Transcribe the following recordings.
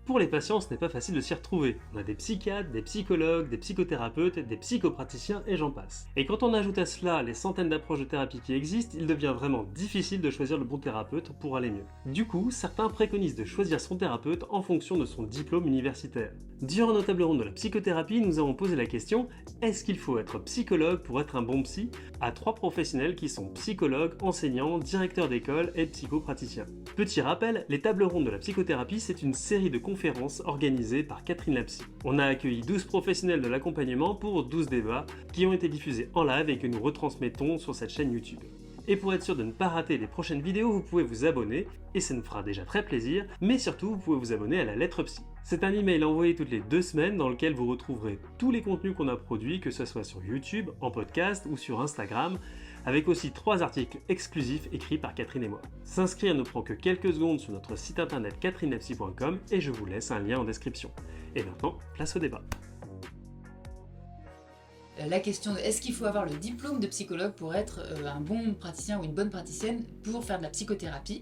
Pour les patients, ce n'est pas facile de s'y retrouver. On a des psychiatres, des psychologues, des psychothérapeutes, des psychopraticiens et j'en passe. Et quand on ajoute à cela les centaines d'approches de thérapie qui existent, il devient vraiment difficile de choisir le bon thérapeute pour aller mieux. Du coup, certains préconisent de choisir son thérapeute en fonction de son diplôme universitaire. Durant nos tables rondes de la psychothérapie, nous avons posé la question: est-ce qu'il faut être psychologue pour être un bon psy? À 3 professionnels qui sont psychologues, enseignants, directeurs d'école et psychopraticiens. Petit rappel, les tables rondes de la psychothérapie, c'est une série de conférences organisées par Catherine Lapsy. On a accueilli 12 professionnels de l'accompagnement pour 12 débats qui ont été diffusés en live et que nous retransmettons sur cette chaîne YouTube. Et pour être sûr de ne pas rater les prochaines vidéos, vous pouvez vous abonner, et ça nous fera déjà très plaisir, mais surtout vous pouvez vous abonner à la lettre psy. C'est un email envoyé toutes les 2 semaines dans lequel vous retrouverez tous les contenus qu'on a produits, que ce soit sur YouTube, en podcast ou sur Instagram, avec aussi 3 articles exclusifs écrits par Catherine et moi. S'inscrire ne prend que quelques secondes sur notre site internet catherinelapsy.com et je vous laisse un lien en description. Et maintenant, place au débat. La question de est-ce qu'il faut avoir le diplôme de psychologue pour être un bon praticien ou une bonne praticienne pour faire de la psychothérapie.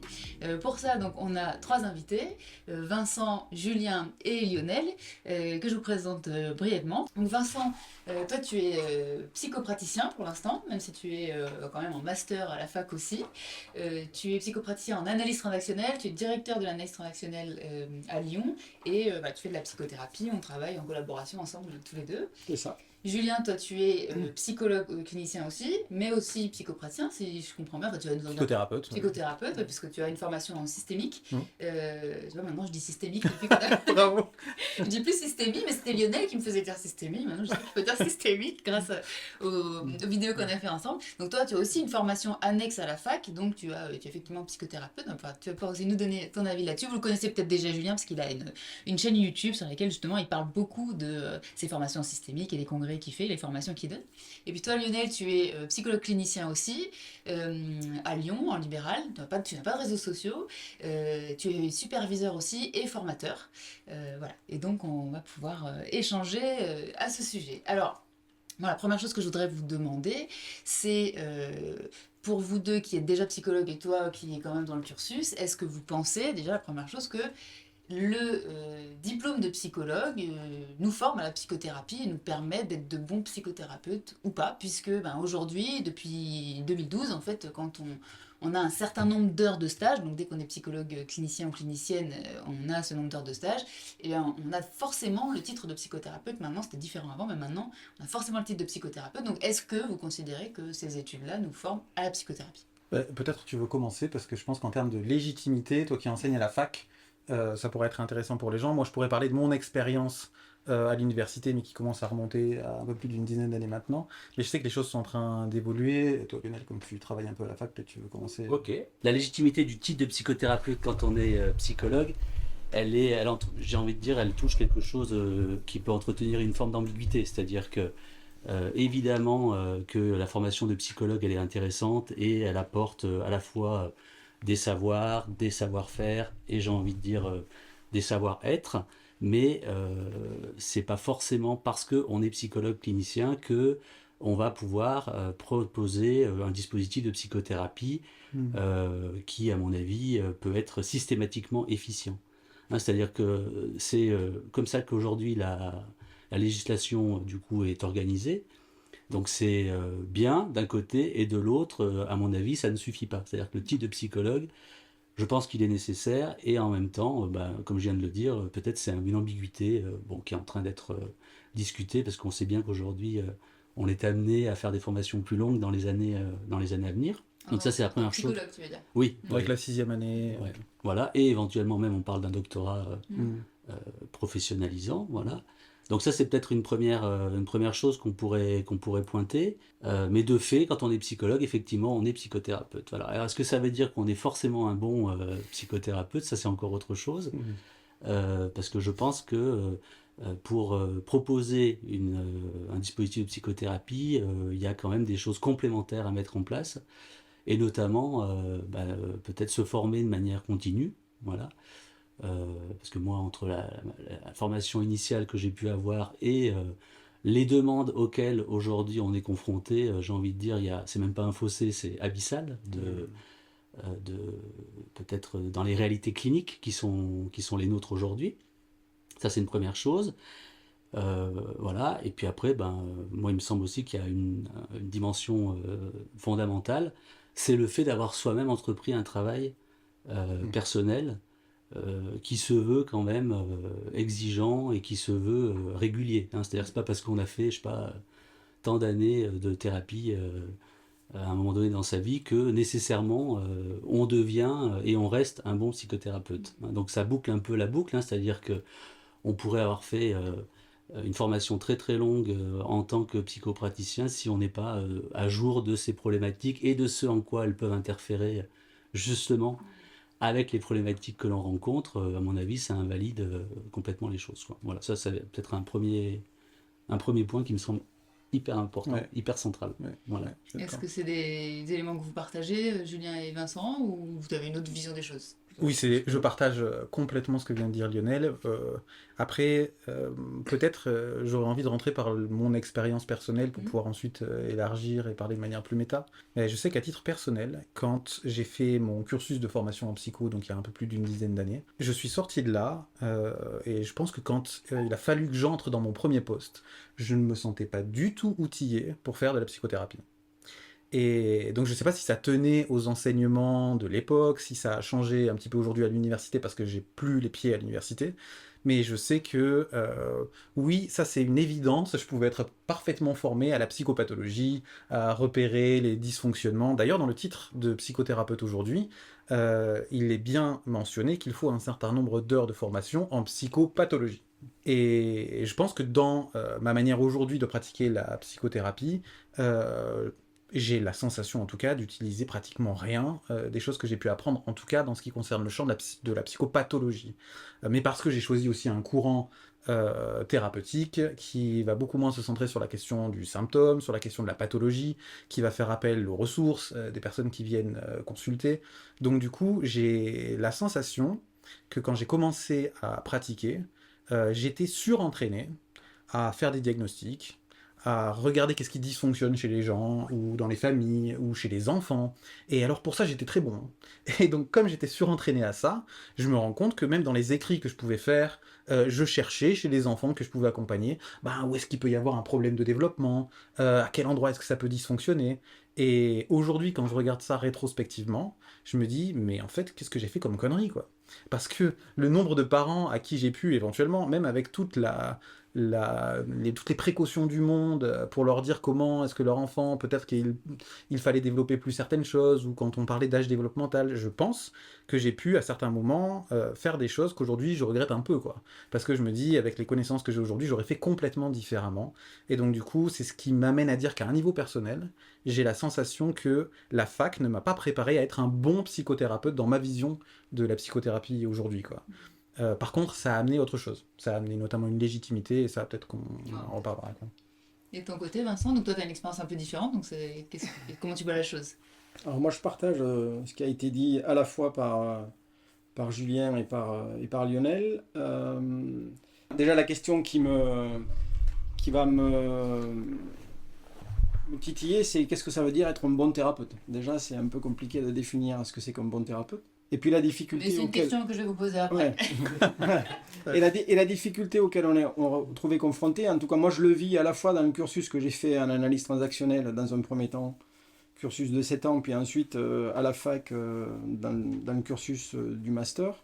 Pour ça, donc, on a 3 invités, Vincent, Julien et Lionel, que je vous présente brièvement. Donc Vincent, toi tu es psychopraticien pour l'instant, même si tu es quand même en master à la fac aussi. Tu es psychopraticien en analyse transactionnelle, tu es directeur de l'analyse transactionnelle à Lyon et tu fais de la psychothérapie, on travaille en collaboration ensemble tous les deux. C'est ça. Julien, toi tu es psychologue clinicien aussi, mais aussi psychopraticien, si je comprends bien. Tu vas nous en dire... Psychothérapeute. Psychothérapeute, puisque tu as une formation en systémique. Tu vois, maintenant je dis systémique depuis Bravo. Je dis plus systémie, mais c'était Lionel qui me faisait dire systémie. Maintenant je sais que je peux dire systémique grâce aux vidéos qu'on a fait ensemble. Donc toi tu as aussi une formation annexe à la fac, donc tu es effectivement psychothérapeute. Enfin, tu vas pouvoir aussi nous donner ton avis là-dessus. Vous le connaissez peut-être déjà Julien, parce qu'il a une chaîne YouTube sur laquelle justement il parle beaucoup de ses formations systémiques et des congrès qu'il fait, les formations qu'il donne. Et puis toi Lionel, tu es psychologue clinicien aussi, à Lyon, en libéral, tu n'as pas de réseaux sociaux, tu es superviseur aussi et formateur. Voilà. Et donc on va pouvoir échanger à ce sujet. Alors, la première chose que je voudrais vous demander, c'est pour vous deux qui êtes déjà psychologue et toi qui est quand même dans le cursus, est-ce que vous pensez, déjà la première chose, que le diplôme de psychologue nous forme à la psychothérapie et nous permet d'être de bons psychothérapeutes ou pas, puisque aujourd'hui, depuis 2012, en fait, quand on a un certain nombre d'heures de stage, donc dès qu'on est psychologue clinicien ou clinicienne, on a ce nombre d'heures de stage, et bien, on a forcément le titre de psychothérapeute. Maintenant, c'était différent avant, mais maintenant, on a forcément le titre de psychothérapeute. Donc, est-ce que vous considérez que ces études-là nous forment à la psychothérapie ? Peut-être tu veux commencer, parce que je pense qu'en termes de légitimité, toi qui enseignes à la fac, ça pourrait être intéressant pour les gens. Moi, je pourrais parler de mon expérience à l'université, mais qui commence à remonter à un peu plus d'une dizaine d'années maintenant. Mais je sais que les choses sont en train d'évoluer. Toi, Lionel, comme tu travailles un peu à la fac, peut-être tu veux commencer. Ok. La légitimité du titre de psychothérapeute quand on est psychologue, j'ai envie de dire, elle touche quelque chose qui peut entretenir une forme d'ambiguïté. C'est-à-dire que, évidemment, que la formation de psychologue, elle est intéressante et elle apporte à la fois des savoirs, des savoir-faire et j'ai envie de dire des savoir-être, mais c'est pas forcément parce qu'on est psychologue clinicien que on va pouvoir proposer un dispositif de psychothérapie qui, à mon avis, peut être systématiquement efficient. C'est-à-dire que c'est comme ça qu'aujourd'hui la législation du coup est organisée. Donc c'est bien d'un côté et de l'autre, à mon avis, ça ne suffit pas. C'est-à-dire que le titre de psychologue, je pense qu'il est nécessaire et en même temps, comme je viens de le dire, peut-être c'est une ambiguïté qui est en train d'être discutée parce qu'on sait bien qu'aujourd'hui, on est amené à faire des formations plus longues dans les années à venir. Donc ça c'est la première chose. Psychologue, tu veux dire ? Oui. Avec la 6e année. Ouais. Voilà. Et éventuellement même on parle d'un doctorat professionnalisant. Voilà. Donc ça c'est peut-être une première chose qu'on pourrait pointer. Mais de fait, quand on est psychologue, effectivement, on est psychothérapeute. Voilà. Alors est-ce que ça veut dire qu'on est forcément un bon psychothérapeute ? Ça c'est encore autre chose. Parce que je pense que pour proposer un dispositif de psychothérapie, il y a quand même des choses complémentaires à mettre en place. Et notamment, peut-être se former de manière continue. Voilà. Parce que moi, entre la formation initiale que j'ai pu avoir et les demandes auxquelles aujourd'hui on est confronté, j'ai envie de dire, c'est même pas un fossé, c'est abyssal peut-être dans les réalités cliniques qui sont les nôtres aujourd'hui. Ça, c'est une première chose. Voilà. Et puis après, moi, il me semble aussi qu'il y a une dimension fondamentale, c'est le fait d'avoir soi-même entrepris un travail personnel qui se veut quand même exigeant et qui se veut régulier. Hein. C'est-à-dire, c'est pas parce qu'on a fait, je sais pas, tant d'années de thérapie à un moment donné dans sa vie que nécessairement on devient et on reste un bon psychothérapeute. Hein. Donc ça boucle un peu la boucle, hein, c'est-à-dire que on pourrait avoir fait une formation très très longue en tant que psychopraticien si on n'est pas à jour de ces problématiques et de ce en quoi elles peuvent interférer justement avec les problématiques que l'on rencontre. À mon avis, ça invalide complètement les choses, quoi. Voilà, ça c'est peut-être un premier point qui me semble hyper important, Ouais. hyper central. Ouais, Voilà. ouais, je suis Est-ce d'accord. que c'est des éléments que vous partagez, Julien et Vincent, ou vous avez une autre vision des choses? Oui, je partage complètement ce que vient de dire Lionel. Après, peut-être j'aurais envie de rentrer par mon expérience personnelle pour pouvoir ensuite élargir et parler de manière plus méta. Mais je sais qu'à titre personnel, quand j'ai fait mon cursus de formation en psycho, donc il y a un peu plus d'une dizaine d'années, je suis sorti de là et je pense que quand il a fallu que j'entre dans mon premier poste, je ne me sentais pas du tout outillé pour faire de la psychothérapie. Et donc je ne sais pas si ça tenait aux enseignements de l'époque, si ça a changé un petit peu aujourd'hui à l'université parce que j'ai plus les pieds à l'université, mais je sais que oui, ça c'est une évidence, je pouvais être parfaitement formé à la psychopathologie, à repérer les dysfonctionnements. D'ailleurs dans le titre de psychothérapeute aujourd'hui, il est bien mentionné qu'il faut un certain nombre d'heures de formation en psychopathologie. Et je pense que dans ma manière aujourd'hui de pratiquer la psychothérapie, j'ai la sensation en tout cas d'utiliser pratiquement rien des choses que j'ai pu apprendre, en tout cas dans ce qui concerne le champ de la psychopathologie. Mais parce que j'ai choisi aussi un courant thérapeutique qui va beaucoup moins se centrer sur la question du symptôme, sur la question de la pathologie, qui va faire appel aux ressources des personnes qui viennent consulter. Donc du coup, j'ai la sensation que quand j'ai commencé à pratiquer, j'étais surentraîné à faire des diagnostics, à regarder qu'est-ce qui dysfonctionne chez les gens, ou dans les familles, ou chez les enfants. Et alors pour ça, j'étais très bon. Et donc comme j'étais surentraîné à ça, je me rends compte que même dans les écrits que je pouvais faire, je cherchais chez les enfants que je pouvais accompagner, où est-ce qu'il peut y avoir un problème de développement, à quel endroit est-ce que ça peut dysfonctionner. Et aujourd'hui, quand je regarde ça rétrospectivement, je me dis, mais en fait, qu'est-ce que j'ai fait comme connerie, quoi. Parce que le nombre de parents à qui j'ai pu éventuellement, même avec toutes les précautions du monde pour leur dire comment est-ce que leur enfant, peut-être qu'il fallait développer plus certaines choses, ou quand on parlait d'âge développemental, je pense que j'ai pu à certains moments faire des choses qu'aujourd'hui je regrette un peu, quoi. Parce que je me dis, avec les connaissances que j'ai aujourd'hui, j'aurais fait complètement différemment. Et donc du coup, c'est ce qui m'amène à dire qu'à un niveau personnel, j'ai la sensation que la fac ne m'a pas préparé à être un bon psychothérapeute dans ma vision de la psychothérapie aujourd'hui, quoi. Par contre, ça a amené autre chose. Ça a amené notamment une légitimité, et ça, peut-être qu'on en reparlera, quoi. Et de ton côté, Vincent, donc toi tu as une expérience un peu différente, donc comment tu vois la chose? Alors moi je partage ce qui a été dit à la fois par Julien et par Lionel. Déjà la question qui va me titiller, c'est qu'est-ce que ça veut dire être un bon thérapeute? Déjà c'est un peu compliqué de définir ce que c'est qu'un bon thérapeute. Et puis la difficulté Mais c'est une question que je vais vous poser après. Ouais. Et la difficulté auquel on est trouvé confronté, en tout cas moi je le vis à la fois dans le cursus que j'ai fait en analyse transactionnelle dans un premier temps, cursus de 7 ans, puis ensuite à la fac dans le cursus du master,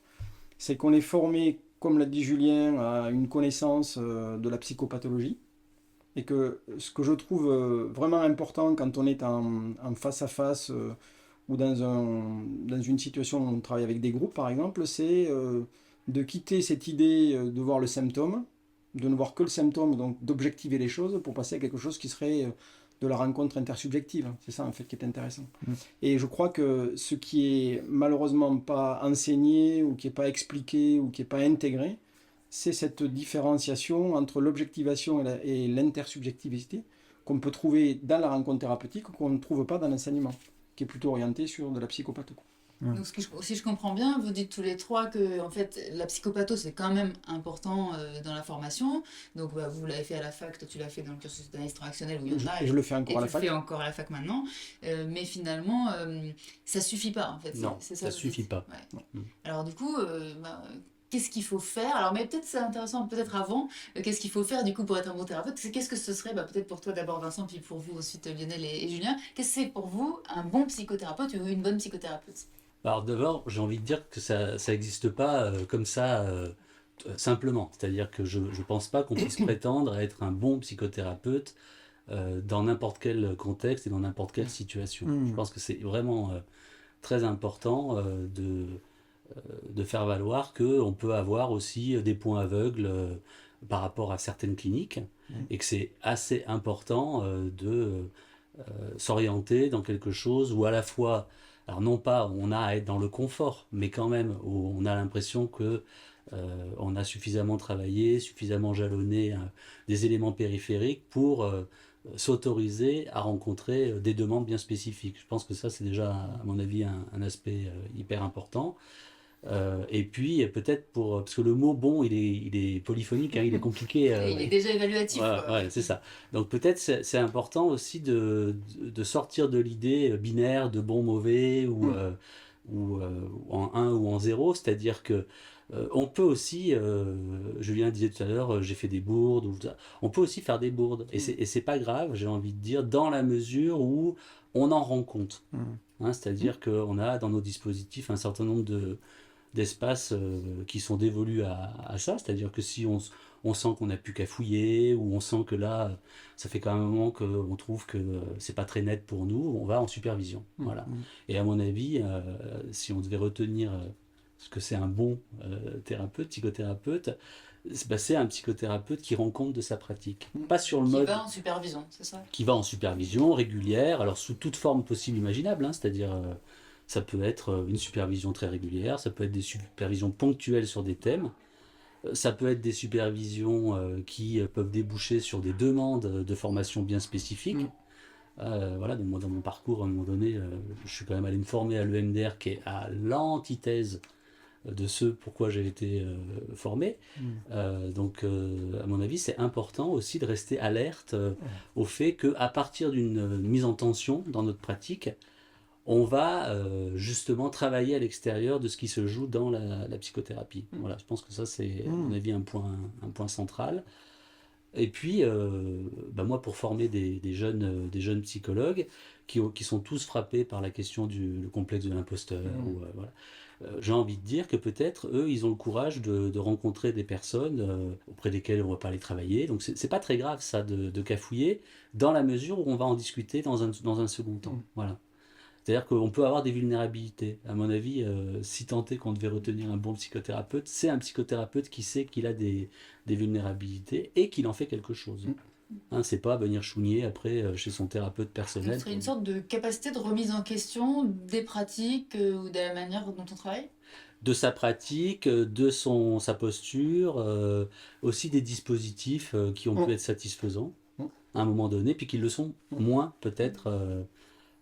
c'est qu'on est formé, comme l'a dit Julien, à une connaissance de la psychopathologie. Et que ce que je trouve vraiment important quand on est en face à face ou dans une situation où on travaille avec des groupes par exemple, c'est de quitter cette idée de voir le symptôme, de ne voir que le symptôme, donc d'objectiver les choses pour passer à quelque chose qui serait de la rencontre intersubjective. C'est ça en fait qui est intéressant. Et je crois que ce qui est malheureusement pas enseigné ou qui n'est pas expliqué ou qui n'est pas intégré, c'est cette différenciation entre l'objectivation et l'intersubjectivité qu'on peut trouver dans la rencontre thérapeutique ou qu'on ne trouve pas dans l'enseignement, qui est plutôt orienté sur de la psychopatho. Donc, si je comprends bien, vous dites tous les trois que en fait, la psychopatho, c'est quand même important dans la formation. Donc, vous l'avez fait à la fac, toi tu l'as fait dans le cursus d'analyse transactionnelle où il y en a. Et je le fais encore à la fac. Et tu le fais encore à la fac maintenant. Mais finalement, ça suffit pas en fait. Non, c'est ça suffit pas. Ouais. Alors du coup, qu'est-ce qu'il faut faire? Alors, mais peut-être c'est intéressant, peut-être avant, qu'est-ce qu'il faut faire du coup pour être un bon thérapeute? Qu'est-ce que ce serait, peut-être pour toi d'abord Vincent, puis pour vous ensuite Lionel et Julien, qu'est-ce que c'est pour vous un bon psychothérapeute ou une bonne psychothérapeute? Alors d'abord, j'ai envie de dire que ça n'existe pas comme ça simplement. C'est-à-dire que je ne pense pas qu'on puisse prétendre à être un bon psychothérapeute dans n'importe quel contexte et dans n'importe quelle situation. Je pense que c'est vraiment très important de faire valoir qu'on peut avoir aussi des points aveugles par rapport à certaines cliniques et que c'est assez important de s'orienter dans quelque chose où à la fois, alors non pas on a à être dans le confort, mais quand même où on a l'impression que on a suffisamment travaillé, suffisamment jalonné des éléments périphériques pour s'autoriser à rencontrer des demandes bien spécifiques. Je pense que ça c'est déjà à mon avis un aspect hyper important. Et puis peut-être parce que le mot bon il est polyphonique, hein, il est compliqué. Il est déjà évaluatif. Ouais, c'est ça. Donc peut-être c'est important aussi de sortir de l'idée binaire de bon mauvais ou en 1 ou en 0, c'est-à-dire que on peut aussi, Julien disait tout à l'heure, j'ai fait des bourdes, on peut aussi faire des bourdes, et c'est pas grave, j'ai envie de dire, dans la mesure où on en rend compte. Hein, c'est-à-dire qu'on a dans nos dispositifs un certain nombre d'espaces qui sont dévolus à ça, c'est-à-dire que si on sent qu'on n'a plus qu'à fouiller, ou on sent que là, ça fait quand même un moment qu'on trouve que c'est pas très net pour nous, on va en supervision. Voilà. Et à mon avis, si on devait retenir ce que c'est un bon psychothérapeute, c'est un psychothérapeute qui rend compte de sa pratique. Pas sur le mode... Qui va en supervision, c'est ça? Qui va en supervision régulière, alors sous toute forme possible imaginable, hein, c'est-à-dire ça peut être une supervision très régulière, ça peut être des supervisions ponctuelles sur des thèmes, ça peut être des supervisions qui peuvent déboucher sur des demandes de formation bien spécifiques. Voilà, donc moi dans mon parcours, à un moment donné, je suis quand même allé me former à l'EMDR qui est à l'antithèse de ce pourquoi j'ai été formé. Donc, à mon avis, c'est important aussi de rester alerte au fait qu'à partir d'une mise en tension dans notre pratique, on va justement travailler à l'extérieur de ce qui se joue dans la psychothérapie. Voilà, je pense que ça, c'est, à mon avis, un point central. Et puis, moi, pour former des jeunes psychologues qui sont tous frappés par la question du complexe de l'imposteur, voilà. J'ai envie de dire que peut-être, eux, ils ont le courage de rencontrer des personnes auprès desquelles on ne va pas aller travailler. Donc, c'est pas très grave, ça, de cafouiller, dans la mesure où on va en discuter dans un second temps. Voilà. C'est-à-dire qu'on peut avoir des vulnérabilités. À mon avis, si tant est qu'on devait retenir un bon psychothérapeute, c'est un psychothérapeute qui sait qu'il a des vulnérabilités et qu'il en fait quelque chose. Hein, c'est pas venir chougner après chez son thérapeute personnel. Ce serait une sorte de capacité de remise en question des pratiques ou de la manière dont on travaille? De sa pratique, de sa posture, aussi des dispositifs qui ont pu être satisfaisants à un moment donné, puis qui le sont moins peut-être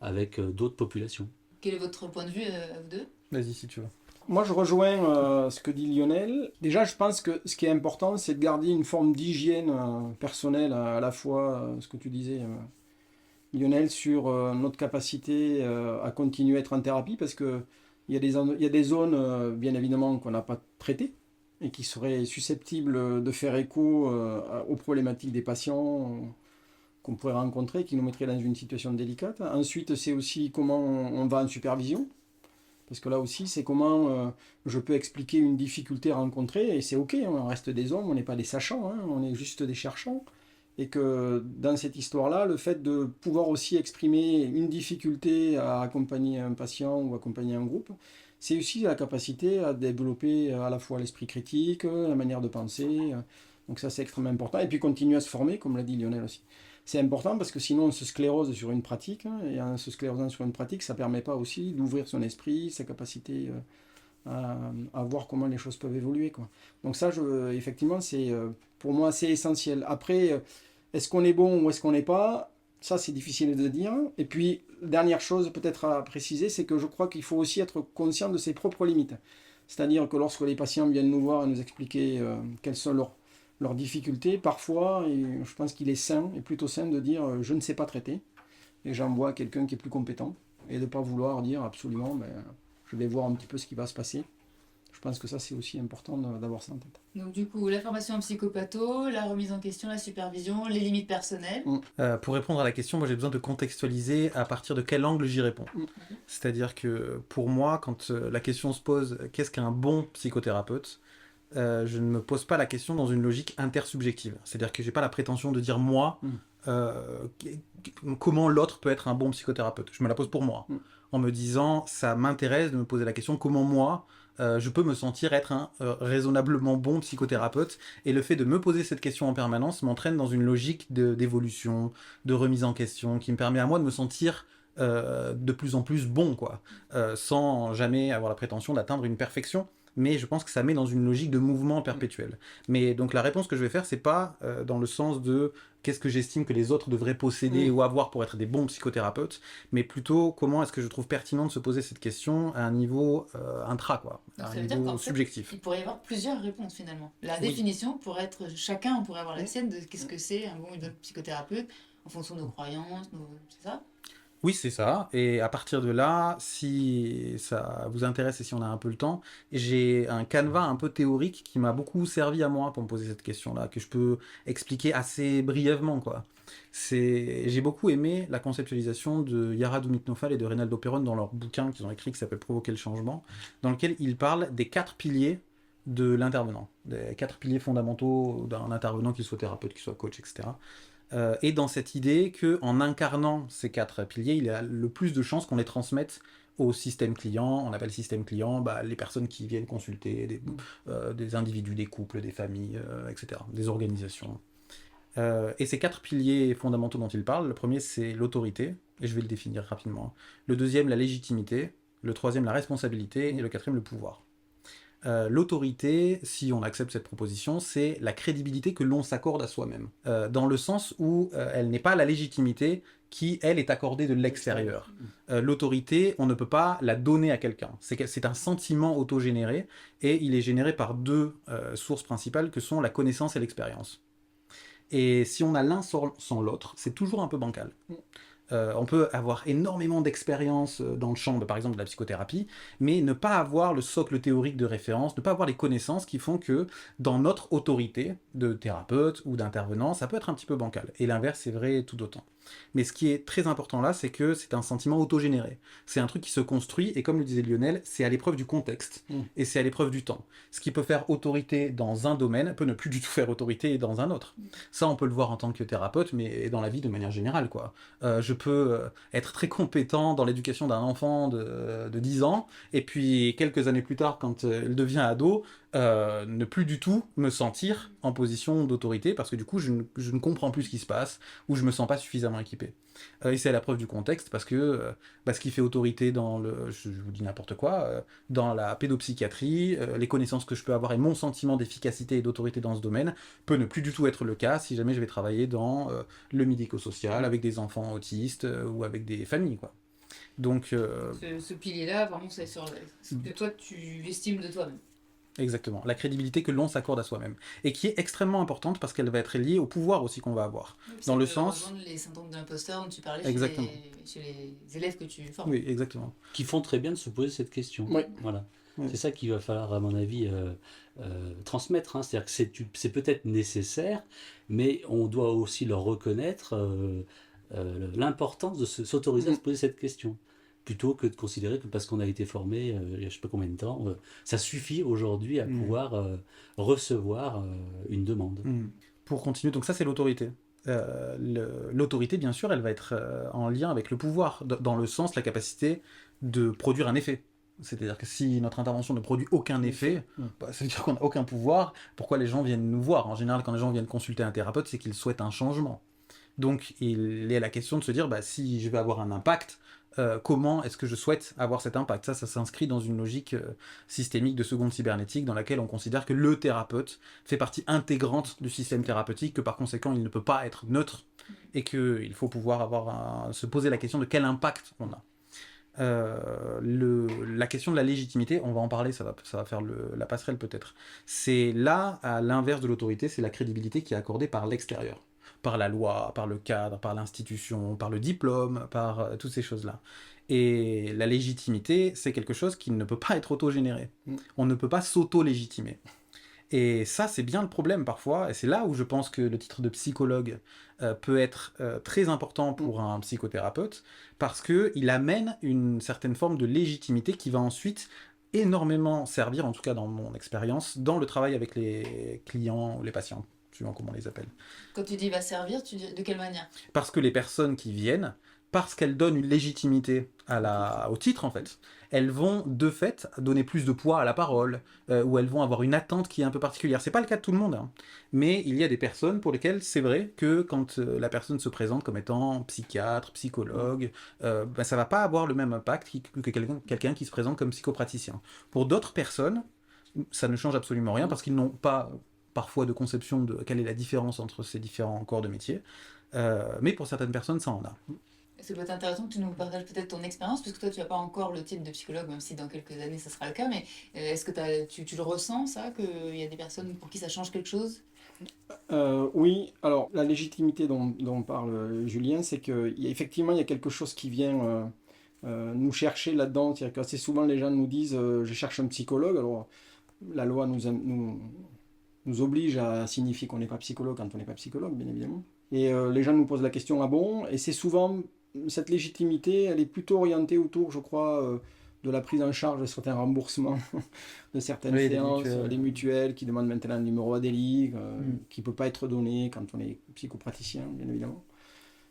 avec d'autres populations. Quel est votre point de vue, vous deux? Vas-y si tu veux. Moi, je rejoins ce que dit Lionel. Déjà, je pense que ce qui est important, c'est de garder une forme d'hygiène personnelle, à la fois ce que tu disais, Lionel, sur notre capacité à continuer à être en thérapie, parce qu'il y a des zones, bien évidemment, qu'on n'a pas traitées et qui seraient susceptibles de faire écho aux problématiques des patients qu'on pourrait rencontrer, qui nous mettraient dans une situation délicate. Ensuite, c'est aussi comment on va en supervision. Parce que là aussi, c'est comment je peux expliquer une difficulté rencontrée, et c'est ok, on reste des hommes, on n'est pas des sachants, hein, on est juste des cherchants. Et que dans cette histoire-là, le fait de pouvoir aussi exprimer une difficulté à accompagner un patient ou accompagner un groupe, c'est aussi la capacité à développer à la fois l'esprit critique, la manière de penser. Donc ça, c'est extrêmement important. Et puis continuer à se former, comme l'a dit Lionel aussi. C'est important parce que sinon on se sclérose sur une pratique, hein, et en se sclérosant sur une pratique, ça ne permet pas aussi d'ouvrir son esprit, sa capacité à voir comment les choses peuvent évoluer, quoi. Donc ça, effectivement, c'est pour moi assez essentiel. Après, est-ce qu'on est bon ou est-ce qu'on n'est pas? Ça, c'est difficile de dire. Et puis, dernière chose peut-être à préciser, c'est que je crois qu'il faut aussi être conscient de ses propres limites. C'est-à-dire que lorsque les patients viennent nous voir et nous expliquer quelles sont leurs difficultés, parfois, et je pense qu'il est sain, et plutôt sain de dire je ne sais pas traiter, et j'envoie quelqu'un qui est plus compétent, et de ne pas vouloir dire absolument je vais voir un petit peu ce qui va se passer, Je pense que ça, c'est aussi important d'avoir ça en tête. Donc du coup, la formation en psychopatho, la remise en question, la supervision, les limites personnelles. Pour répondre à la question, moi j'ai besoin de contextualiser à partir de quel angle j'y réponds. C'est-à-dire que pour moi, quand la question se pose qu'est-ce qu'un bon psychothérapeute, je ne me pose pas la question dans une logique intersubjective. C'est-à-dire que j'ai pas la prétention de dire moi comment l'autre peut être un bon psychothérapeute. Je me la pose pour moi, en me disant ça m'intéresse de me poser la question comment moi je peux me sentir être un raisonnablement bon psychothérapeute, et le fait de me poser cette question en permanence m'entraîne dans une logique d'évolution, de remise en question, qui me permet à moi de me sentir de plus en plus bon, quoi, sans jamais avoir la prétention d'atteindre une perfection. Mais je pense que ça met dans une logique de mouvement perpétuel. Mais donc la réponse que je vais faire, c'est pas dans le sens de qu'est-ce que j'estime que les autres devraient posséder ou avoir pour être des bons psychothérapeutes, mais plutôt comment est-ce que je trouve pertinent de se poser cette question à un niveau intra, quoi, Donc, à ça un veut dire niveau qu'en fait, subjectif. il pourrait y avoir plusieurs réponses finalement. La définition pourrait être, chacun pourrait avoir la sienne de qu'est-ce que c'est un bon ou une bonne psychothérapeute en fonction de nos croyances, c'est ça? Oui, c'est ça. Et à partir de là, si ça vous intéresse et si on a un peu le temps, j'ai un canevas un peu théorique qui m'a beaucoup servi à moi pour me poser cette question-là, que je peux expliquer assez brièvement, quoi. J'ai beaucoup aimé la conceptualisation de Yara Domitnofal et de Reynaldo Peron dans leur bouquin qu'ils ont écrit qui s'appelle Provoquer le changement, dans lequel ils parlent des 4 piliers de l'intervenant, des 4 piliers fondamentaux d'un intervenant, qu'il soit thérapeute, qu'il soit coach, etc. Et dans cette idée qu'en incarnant ces 4 piliers, il y a le plus de chances qu'on les transmette au système client. On appelle système client les personnes qui viennent consulter, des individus, des couples, des familles, etc., des organisations. Et ces 4 piliers fondamentaux dont il parle, le premier c'est l'autorité, et je vais le définir rapidement. Le deuxième, la légitimité. Le troisième, la responsabilité. Et le quatrième, le pouvoir. L'autorité, si on accepte cette proposition, c'est la crédibilité que l'on s'accorde à soi-même, dans le sens où elle n'est pas la légitimité qui, elle, est accordée de l'extérieur. L'autorité, on ne peut pas la donner à quelqu'un. C'est un sentiment autogénéré, et il est généré par 2 sources principales que sont la connaissance et l'expérience. Et si on a l'un sans l'autre, c'est toujours un peu bancal. On peut avoir énormément d'expérience dans le champ, par exemple, de la psychothérapie, mais ne pas avoir le socle théorique de référence, ne pas avoir les connaissances qui font que, dans notre autorité de thérapeute ou d'intervenant, ça peut être un petit peu bancal. Et l'inverse, c'est vrai tout autant. Mais ce qui est très important là, c'est que c'est un sentiment autogénéré. C'est un truc qui se construit, et comme le disait Lionel, c'est à l'épreuve du contexte, et c'est à l'épreuve du temps. Ce qui peut faire autorité dans un domaine peut ne plus du tout faire autorité dans un autre. Ça, on peut le voir en tant que thérapeute, mais dans la vie de manière générale, quoi. Je peux être très compétent dans l'éducation d'un enfant de 10 ans, et puis quelques années plus tard, quand il devient ado, ne plus du tout me sentir en position d'autorité, parce que du coup je ne comprends plus ce qui se passe, ou je me sens pas suffisamment équipé. Et c'est à la preuve du contexte, parce que ce qui fait autorité dans je vous dis n'importe quoi, dans la pédopsychiatrie, les connaissances que je peux avoir et mon sentiment d'efficacité et d'autorité dans ce domaine peut ne plus du tout être le cas si jamais je vais travailler dans le médico-social, avec des enfants autistes, ou avec des familles, quoi. Donc Ce pilier-là, vraiment, c'est sur ce que toi tu estimes de toi-même. exactement, la crédibilité que l'on s'accorde à soi-même, et qui est extrêmement importante parce qu'elle va être liée au pouvoir aussi qu'on va avoir. Dans le sens... rejoindre les symptômes d'imposteur dont tu parlais Exactement. chez les élèves que tu formes. Oui, exactement. Qui font très bien de se poser cette question. Oui. Voilà. Oui. C'est ça qu'il va falloir, à mon avis, transmettre. Hein. C'est-à-dire que c'est peut-être nécessaire, mais on doit aussi leur reconnaître l'importance de s'autoriser à se poser cette question, plutôt que de considérer que parce qu'on a été formé il y a je sais pas combien de temps, ça suffit aujourd'hui à pouvoir recevoir une demande. Pour continuer, donc ça c'est l'autorité. L'autorité, bien sûr, elle va être en lien avec le pouvoir, dans le sens, la capacité de produire un effet. C'est-à-dire que si notre intervention ne produit aucun effet, ça veut dire qu'on n'a aucun pouvoir. Pourquoi les gens viennent nous voir? En général, quand les gens viennent consulter un thérapeute, c'est qu'ils souhaitent un changement. Donc il est la question de se dire, si je vais avoir un impact, comment est-ce que je souhaite avoir cet impact? Ça s'inscrit dans une logique systémique de seconde cybernétique, dans laquelle on considère que le thérapeute fait partie intégrante du système thérapeutique, que par conséquent il ne peut pas être neutre, et qu'il faut pouvoir se poser la question de quel impact on a. la question de la légitimité, on va en parler, ça va faire la passerelle peut-être. C'est là, à l'inverse de l'autorité, c'est la crédibilité qui est accordée par l'extérieur. Par la loi, par le cadre, par l'institution, par le diplôme, par toutes ces choses-là. Et la légitimité, c'est quelque chose qui ne peut pas être autogénéré. On ne peut pas s'auto-légitimer. Et ça, c'est bien le problème parfois, et c'est là où je pense que le titre de psychologue peut être très important pour un psychothérapeute, parce qu'il amène une certaine forme de légitimité qui va ensuite énormément servir, en tout cas dans mon expérience, dans le travail avec les clients ou les patients, suivant comment on les appelle. Quand tu dis va servir, de quelle manière? Parce que les personnes qui viennent, parce qu'elles donnent une légitimité au titre en fait, elles vont de fait donner plus de poids à la parole, ou elles vont avoir une attente qui est un peu particulière. C'est pas le cas de tout le monde, hein. Mais il y a des personnes pour lesquelles c'est vrai que quand la personne se présente comme étant psychiatre, psychologue, ça va pas avoir le même impact que quelqu'un qui se présente comme psychopraticien. Pour d'autres personnes, ça ne change absolument rien parce qu'ils n'ont pas parfois de conception de quelle est la différence entre ces différents corps de métier. Mais pour certaines personnes, ça en a. Ça peut être intéressant que tu nous partages peut-être ton expérience, puisque toi tu n'as pas encore le titre de psychologue, même si dans quelques années ça sera le cas, mais est-ce que tu le ressens ça, qu'il y a des personnes pour qui ça change quelque chose? Oui, alors la légitimité dont parle Julien, c'est qu'effectivement il y a quelque chose qui vient nous chercher là-dedans. C'est-à-dire qu'assez souvent les gens nous disent je cherche un psychologue. Alors la loi nous oblige à signifier qu'on n'est pas psychologue quand on n'est pas psychologue, bien évidemment. Et les gens nous posent la question, ah bon? Et c'est souvent, cette légitimité, elle est plutôt orientée autour, je crois, de la prise en charge de certains remboursements de certaines séances, des mutuelles qui demandent maintenant un numéro ADELIC, qui ne peut pas être donné quand on est psychopraticien, bien évidemment.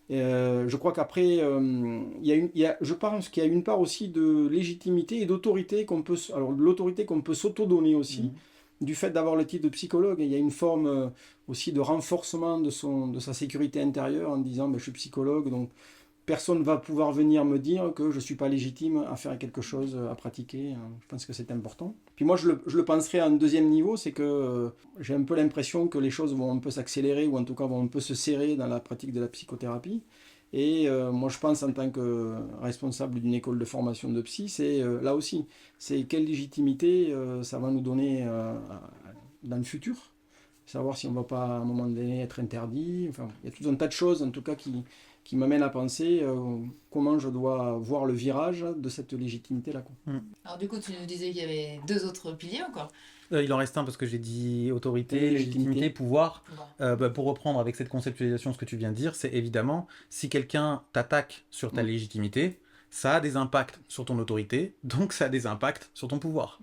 Et, je crois qu'après, je pense qu'il y a une part aussi de légitimité et d'autorité l'autorité qu'on peut s'auto-donner aussi. Du fait d'avoir le titre de psychologue, il y a une forme aussi de renforcement de sa sécurité intérieure en disant je suis psychologue, donc personne ne va pouvoir venir me dire que je ne suis pas légitime à faire quelque chose, à pratiquer. Je pense que c'est important. Puis moi, je le penserais à un deuxième niveau, c'est que j'ai un peu l'impression que les choses vont un peu s'accélérer, ou en tout cas vont un peu se serrer dans la pratique de la psychothérapie. Et moi, je pense en tant que responsable d'une école de formation de psy, c'est là aussi, c'est quelle légitimité ça va nous donner dans le futur. Savoir si on ne va pas à un moment donné être interdit. Enfin, il y a tout un tas de choses en tout cas qui m'amènent à penser comment je dois voir le virage de cette légitimité-là. Alors du coup, tu nous disais qu'il y avait 2 autres piliers encore. Il en reste un parce que j'ai dit autorité, légitimité, pouvoir. Bon. Pour reprendre avec cette conceptualisation ce que tu viens de dire, c'est évidemment, si quelqu'un t'attaque sur ta légitimité, ça a des impacts sur ton autorité, donc ça a des impacts sur ton pouvoir.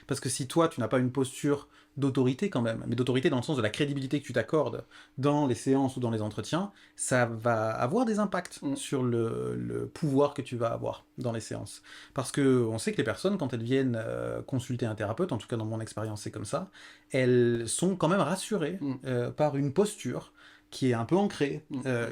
Parce que si toi, tu n'as pas une posture d'autorité quand même, mais d'autorité dans le sens de la crédibilité que tu t'accordes dans les séances ou dans les entretiens, ça va avoir des impacts sur le pouvoir que tu vas avoir dans les séances. Parce qu'on sait que les personnes, quand elles viennent consulter un thérapeute, en tout cas dans mon expérience c'est comme ça, elles sont quand même rassurées par une posture qui est un peu ancrée,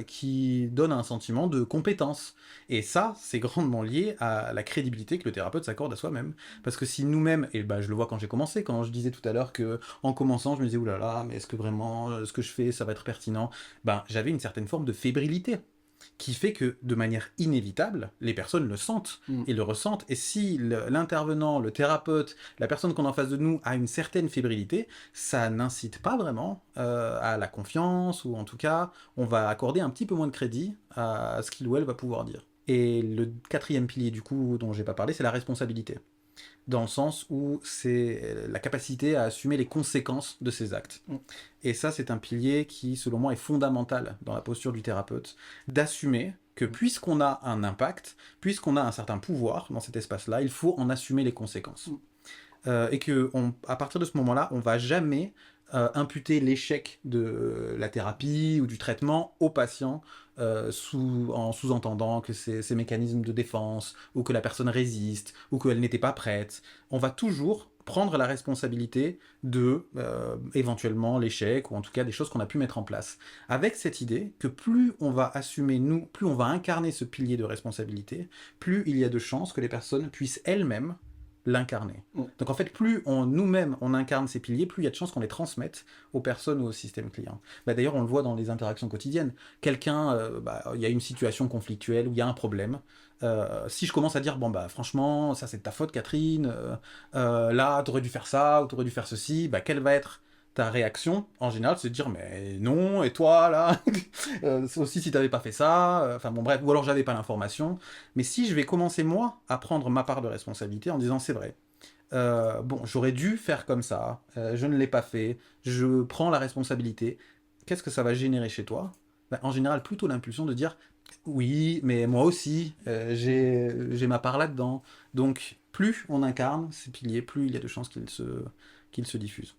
qui donne un sentiment de compétence. Et ça, c'est grandement lié à la crédibilité que le thérapeute s'accorde à soi-même. Parce que si nous-mêmes, et je le vois quand j'ai commencé, quand je disais tout à l'heure qu'en commençant, je me disais, oulala, mais est-ce que vraiment ce que je fais, ça va être pertinent? J'avais une certaine forme de fébrilité, qui fait que, de manière inévitable, les personnes le sentent et le ressentent. Et si l'intervenant, le thérapeute, la personne qu'on a en face de nous a une certaine fébrilité, ça n'incite pas vraiment à la confiance, ou en tout cas, on va accorder un petit peu moins de crédit à ce qu'il ou elle va pouvoir dire. Et le 4e pilier, du coup, dont j'ai pas parlé, c'est la responsabilité. Dans le sens où c'est la capacité à assumer les conséquences de ses actes. Et ça, c'est un pilier qui, selon moi, est fondamental dans la posture du thérapeute, d'assumer que puisqu'on a un impact, puisqu'on a un certain pouvoir dans cet espace-là, il faut en assumer les conséquences. Et qu'à partir de ce moment-là, on ne va jamais imputer l'échec de la thérapie ou du traitement au patient en sous-entendant que c'est ces mécanismes de défense, ou que la personne résiste, ou qu'elle n'était pas prête. On va toujours prendre la responsabilité de éventuellement l'échec, ou en tout cas des choses qu'on a pu mettre en place. Avec cette idée que plus on va assumer plus on va incarner ce pilier de responsabilité, plus il y a de chances que les personnes puissent elles-mêmes l'incarner. Mm. Donc en fait, plus nous-mêmes on incarne ces piliers, plus il y a de chances qu'on les transmette aux personnes ou au système client. D'ailleurs, on le voit dans les interactions quotidiennes. Quelqu'un, il y a une situation conflictuelle où il y a un problème. Si je commence à dire, franchement, ça c'est de ta faute, Catherine, là, t'aurais dû faire ça, ou t'aurais dû faire ceci, quelle va être ta réaction, en général, c'est de dire, mais non, et toi, là aussi, si t'avais pas fait ça, bref, ou alors j'avais pas l'information. Mais si je vais commencer, moi, à prendre ma part de responsabilité en disant, c'est vrai, j'aurais dû faire comme ça, je ne l'ai pas fait, je prends la responsabilité, qu'est-ce que ça va générer chez toi? En général, plutôt l'impulsion de dire, oui, mais moi aussi, j'ai ma part là-dedans. Donc, plus on incarne ces piliers, plus il y a de chances qu'ils se diffusent.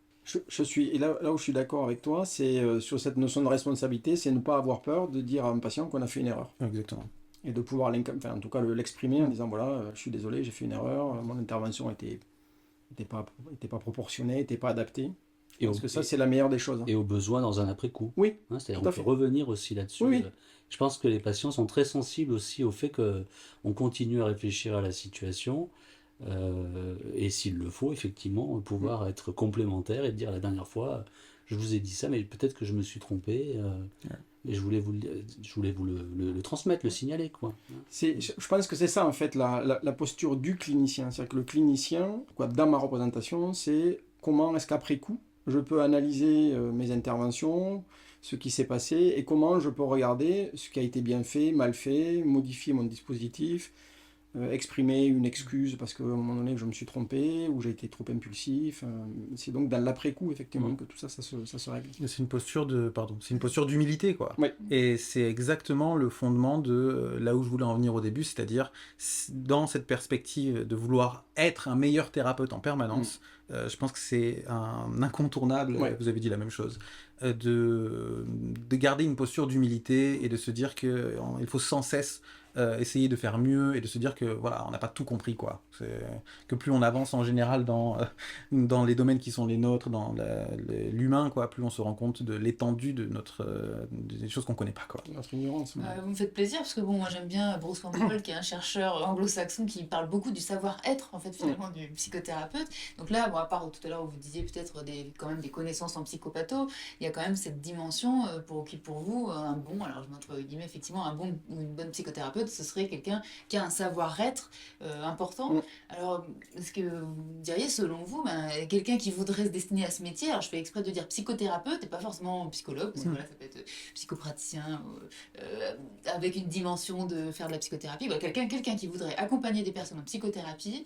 Je suis, et là où je suis d'accord avec toi, c'est sur cette notion de responsabilité, c'est ne pas avoir peur de dire à un patient qu'on a fait une erreur. Exactement. Et de pouvoir en tout cas l'exprimer en disant voilà, je suis désolé, j'ai fait une erreur, mon intervention était pas proportionnée, n'était pas adaptée. Parce que ça, c'est la meilleure des choses. Et au besoin dans un après-coup. Oui. C'est-à-dire tout à on peut fait. revenir aussi là-dessus. Oui. Je pense que les patients sont très sensibles aussi au fait qu'on continue à réfléchir à la situation. Et s'il le faut, effectivement, pouvoir être complémentaire et dire la dernière fois, je vous ai dit ça, mais peut-être que je me suis trompé. Et je voulais vous le transmettre, le signaler, quoi. Je pense que c'est ça, en fait, la posture du clinicien. C'est-à-dire que le clinicien, dans ma représentation, c'est comment est-ce qu'après coup, je peux analyser mes interventions, ce qui s'est passé, et comment je peux regarder ce qui a été bien fait, mal fait, modifier mon dispositif, exprimer une excuse parce qu'à un moment donné je me suis trompé ou j'ai été trop impulsif. C'est donc dans l'après-coup effectivement que tout ça se règle. C'est une posture d'humilité, quoi. Oui. Et c'est exactement le fondement de là où je voulais en venir au début, c'est-à-dire dans cette perspective de vouloir être un meilleur thérapeute en permanence. Je pense que c'est un incontournable, vous avez dit la même chose, de garder une posture d'humilité et de se dire qu'il faut sans cesse essayer de faire mieux et de se dire que voilà, on n'a pas tout compris, quoi. Que plus on avance en général dans les domaines qui sont les nôtres, dans l'humain, quoi, plus on se rend compte de l'étendue de des choses qu'on connaît pas, quoi. Notre ignorance. Vous me faites plaisir parce que moi j'aime bien Bruce Campbell qui est un chercheur anglo-saxon qui parle beaucoup du savoir-être en fait finalement du psychothérapeute. Donc là, à part tout à l'heure où vous disiez peut-être quand même des connaissances en psychopatho, il y a quand même cette dimension qui pour vous alors je mets entre guillemets effectivement un bon ou une bonne psychothérapeute, ce serait quelqu'un qui a un savoir-être important. Alors est-ce que vous diriez selon vous quelqu'un qui voudrait se destiner à ce métier, alors je fais exprès de dire psychothérapeute et pas forcément psychologue parce que voilà, ça peut être psychopraticien avec une dimension de faire de la psychothérapie, quelqu'un qui voudrait accompagner des personnes en psychothérapie.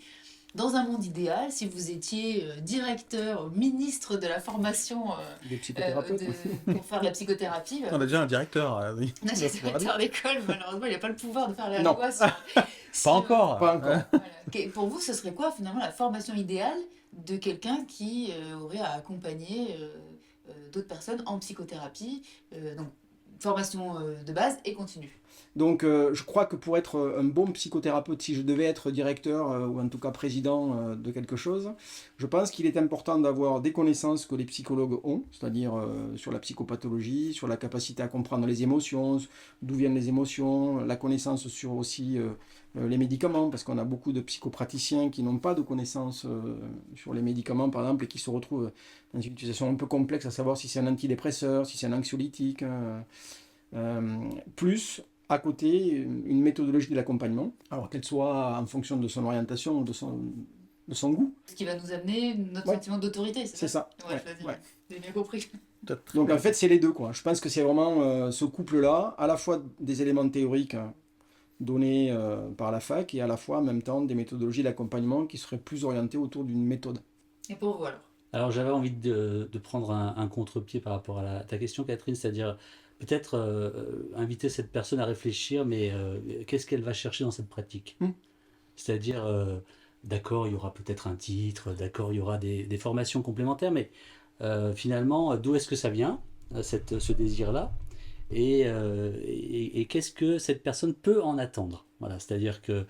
Dans un monde idéal, si vous étiez directeur, ministre de la formation des psychothérapeutes pour faire de la psychothérapie... On a déjà un directeur. On a déjà un directeur d'école, malheureusement, il n'a pas le pouvoir de faire la Non. loi. Pas encore. Pas encore. Voilà. Pour vous, ce serait quoi finalement la formation idéale de quelqu'un qui aurait à accompagner d'autres personnes en psychothérapie, donc formation de base et continue. Donc je crois que pour être un bon psychothérapeute, si je devais être directeur ou en tout cas président de quelque chose, je pense qu'il est important d'avoir des connaissances que les psychologues ont, c'est-à-dire sur la psychopathologie, sur la capacité à comprendre les émotions, d'où viennent les émotions, la connaissance sur aussi les médicaments, parce qu'on a beaucoup de psychopraticiens qui n'ont pas de connaissances sur les médicaments par exemple et qui se retrouvent dans une utilisation un peu complexe, à savoir si c'est un antidépresseur, si c'est un anxiolytique, plus à côté une méthodologie de l'accompagnement, alors qu'elle soit en fonction de son orientation ou de son goût. Ce qui va nous amener notre sentiment d'autorité, c'est ça. J'ai bien compris. Donc en fait c'est les deux, quoi. Je pense que c'est vraiment ce couple-là, à la fois des éléments théoriques donnés par la fac et à la fois en même temps des méthodologies d'accompagnement qui seraient plus orientées autour d'une méthode. Et pour vous alors ? Alors j'avais envie de prendre un contre-pied par rapport à ta question, Catherine, c'est-à-dire peut-être inviter cette personne à réfléchir, mais qu'est-ce qu'elle va chercher dans cette pratique ? C'est-à-dire, d'accord, il y aura peut-être un titre, d'accord, il y aura des formations complémentaires, mais finalement, d'où est-ce que ça vient, ce désir-là ? Et qu'est-ce que cette personne peut en attendre ? Voilà, c'est-à-dire que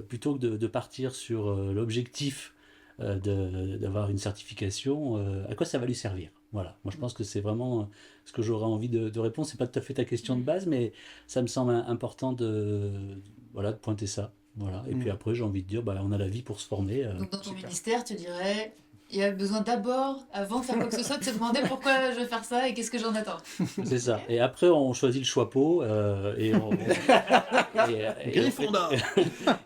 plutôt que de partir sur l'objectif d'avoir une certification, à quoi ça va lui servir ? Voilà, moi je pense que c'est vraiment ce que j'aurais envie de répondre. C'est pas tout à fait ta question de base, mais ça me semble important de pointer ça. Voilà. Et puis après, j'ai envie de dire, on a la vie pour se former. Donc dans ton super. ministère, tu dirais, il y a besoin d'abord, avant de faire quoi que ce soit, de se demander pourquoi je vais faire ça et qu'est-ce que j'en attends. C'est ça. Et après, on choisit le chapeau et Gryffondor.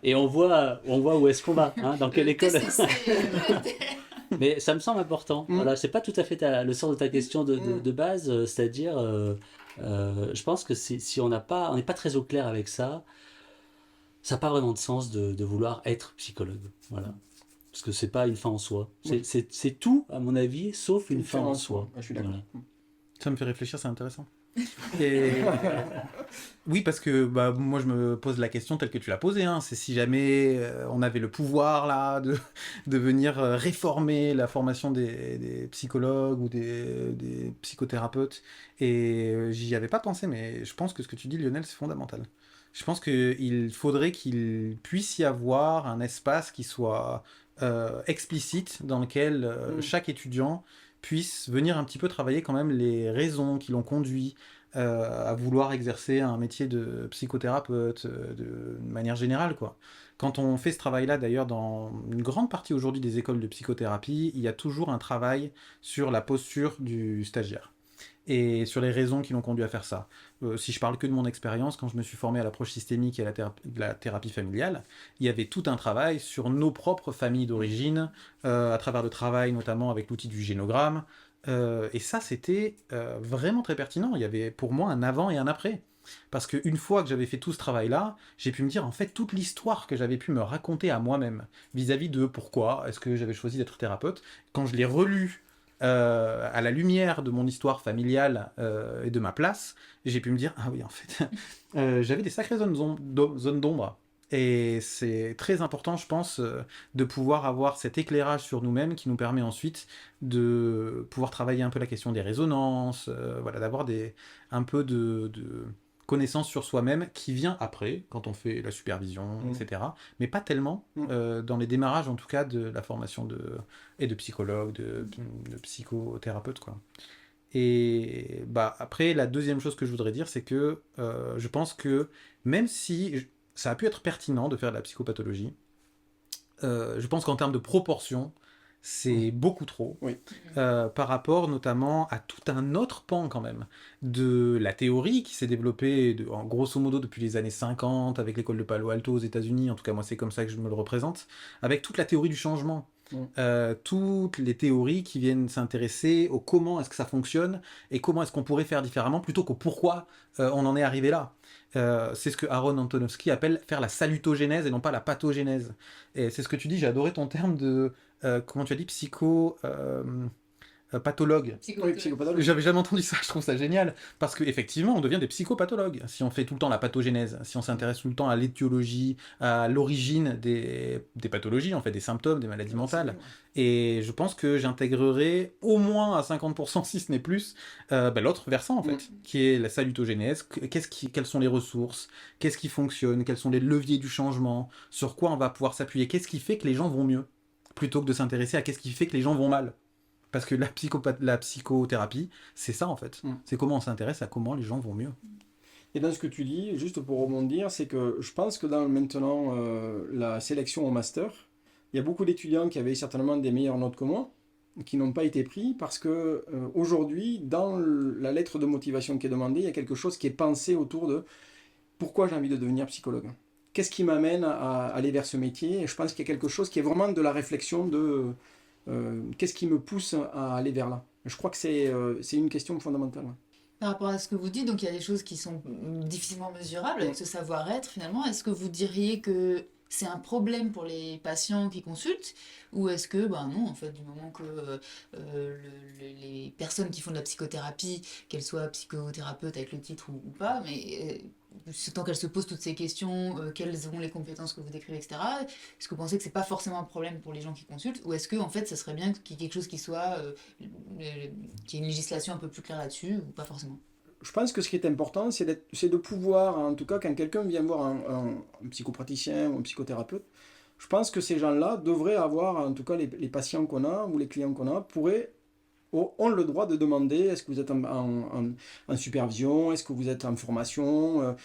et on voit où est-ce qu'on va, hein, dans quelle école. TCC, Mais ça me semble important. Voilà, c'est pas tout à fait le sens de ta question de base, c'est-à-dire, je pense que si on n'est pas très au clair avec ça, ça n'a pas vraiment de sens de vouloir être psychologue. Voilà. Parce que c'est pas une fin en soi. C'est tout, à mon avis, sauf une fin en soi. Je suis d'accord. Voilà. Ça me fait réfléchir, c'est intéressant. Et... oui, parce que moi je me pose la question telle que tu l'as posée, hein. C'est si jamais on avait le pouvoir là de venir réformer la formation des psychologues ou des psychothérapeutes. Et j'y avais pas pensé, mais je pense que ce que tu dis, Lionel, c'est fondamental. Je pense qu'il faudrait qu'il puisse y avoir un espace qui soit explicite dans lequel chaque étudiant puisse venir un petit peu travailler quand même les raisons qui l'ont conduit à vouloir exercer un métier de psychothérapeute de manière générale, quoi. Quand on fait ce travail-là, d'ailleurs, dans une grande partie aujourd'hui des écoles de psychothérapie, il y a toujours un travail sur la posture du stagiaire et sur les raisons qui l'ont conduit à faire ça. Si je parle que de mon expérience, quand je me suis formé à l'approche systémique et à la thérapie familiale, il y avait tout un travail sur nos propres familles d'origine, à travers le travail notamment avec l'outil du génogramme, et ça c'était vraiment très pertinent. Il y avait pour moi un avant et un après. Parce qu'une fois que j'avais fait tout ce travail-là, j'ai pu me dire en fait toute l'histoire que j'avais pu me raconter à moi-même vis-à-vis de pourquoi est-ce que j'avais choisi d'être thérapeute. Quand je l'ai relu à la lumière de mon histoire familiale et de ma place, j'ai pu me dire, ah oui, en fait, j'avais des sacrées zones d'ombre. Et c'est très important, je pense, de pouvoir avoir cet éclairage sur nous-mêmes qui nous permet ensuite de pouvoir travailler un peu la question des résonances, voilà, d'avoir un peu de connaissance sur soi-même qui vient après, quand on fait la supervision, etc. Mais pas tellement dans les démarrages, en tout cas, de la formation de psychologue, de psychothérapeute, quoi. Et après, la deuxième chose que je voudrais dire, c'est que je pense que même si ça a pu être pertinent de faire de la psychopathologie, je pense qu'en termes de proportion, c'est beaucoup trop, par rapport notamment à tout un autre pan quand même de la théorie qui s'est développée en grosso modo depuis les années 50 avec l'école de Palo Alto aux États-Unis, en tout cas moi c'est comme ça que je me le représente, avec toute la théorie du changement. Toutes les théories qui viennent s'intéresser au comment est-ce que ça fonctionne et comment est-ce qu'on pourrait faire différemment plutôt qu'au pourquoi on en est arrivé là. C'est ce que Aaron Antonovsky appelle faire la salutogénèse et non pas la pathogénèse. Et c'est ce que tu dis, j'ai adoré ton terme de, comment tu as dit, pathologue. Oui, psychopathologue. J'avais jamais entendu ça, je trouve ça génial. Parce qu'effectivement, on devient des psychopathologues si on fait tout le temps la pathogénèse, si on s'intéresse tout le temps à l'étiologie, à l'origine des pathologies, en fait, des symptômes, des maladies mentales. Et je pense que j'intégrerai au moins à 50%, si ce n'est plus, l'autre versant, en fait, qui est la salutogénèse. Quelles sont les ressources? Qu'est-ce qui fonctionne? Quels sont les leviers du changement? Sur quoi on va pouvoir s'appuyer? Qu'est-ce qui fait que les gens vont mieux? Plutôt que de s'intéresser à qu'est-ce qui fait que les gens vont mal. Parce que la psychothérapie, c'est ça en fait. C'est comment on s'intéresse à comment les gens vont mieux. Et dans ce que tu dis, juste pour rebondir, c'est que je pense que dans maintenant la sélection au master, il y a beaucoup d'étudiants qui avaient certainement des meilleures notes que moi, qui n'ont pas été pris parce que aujourd'hui, dans la lettre de motivation qui est demandée, il y a quelque chose qui est pensé autour de pourquoi j'ai envie de devenir psychologue. Qu'est-ce qui m'amène à aller vers ce métier? Et je pense qu'il y a quelque chose qui est vraiment de la réflexion de qu'est-ce qui me pousse à aller vers là? Je crois que c'est une question fondamentale. Par rapport à ce que vous dites, donc il y a des choses qui sont difficilement mesurables avec ce savoir-être finalement. Est-ce que vous diriez que c'est un problème pour les patients qui consultent ou est-ce que, non, en fait, du moment que les personnes qui font de la psychothérapie, qu'elles soient psychothérapeutes avec le titre ou pas, mais tant qu'elles se posent toutes ces questions, quelles sont les compétences que vous décrivez, etc., est-ce que vous pensez que c'est pas forcément un problème pour les gens qui consultent ou est-ce que, en fait, ça serait bien qu'il y ait quelque chose qui soit, qu'il y ait une législation un peu plus claire là-dessus ou pas forcément? Je pense que ce qui est important, c'est de pouvoir, en tout cas, quand quelqu'un vient voir un psychopraticien ou un psychothérapeute, je pense que ces gens-là devraient avoir, en tout cas les patients qu'on a ou les clients qu'on a, pourraient ont le droit de demander est-ce que vous êtes en supervision, est-ce que vous êtes en formation,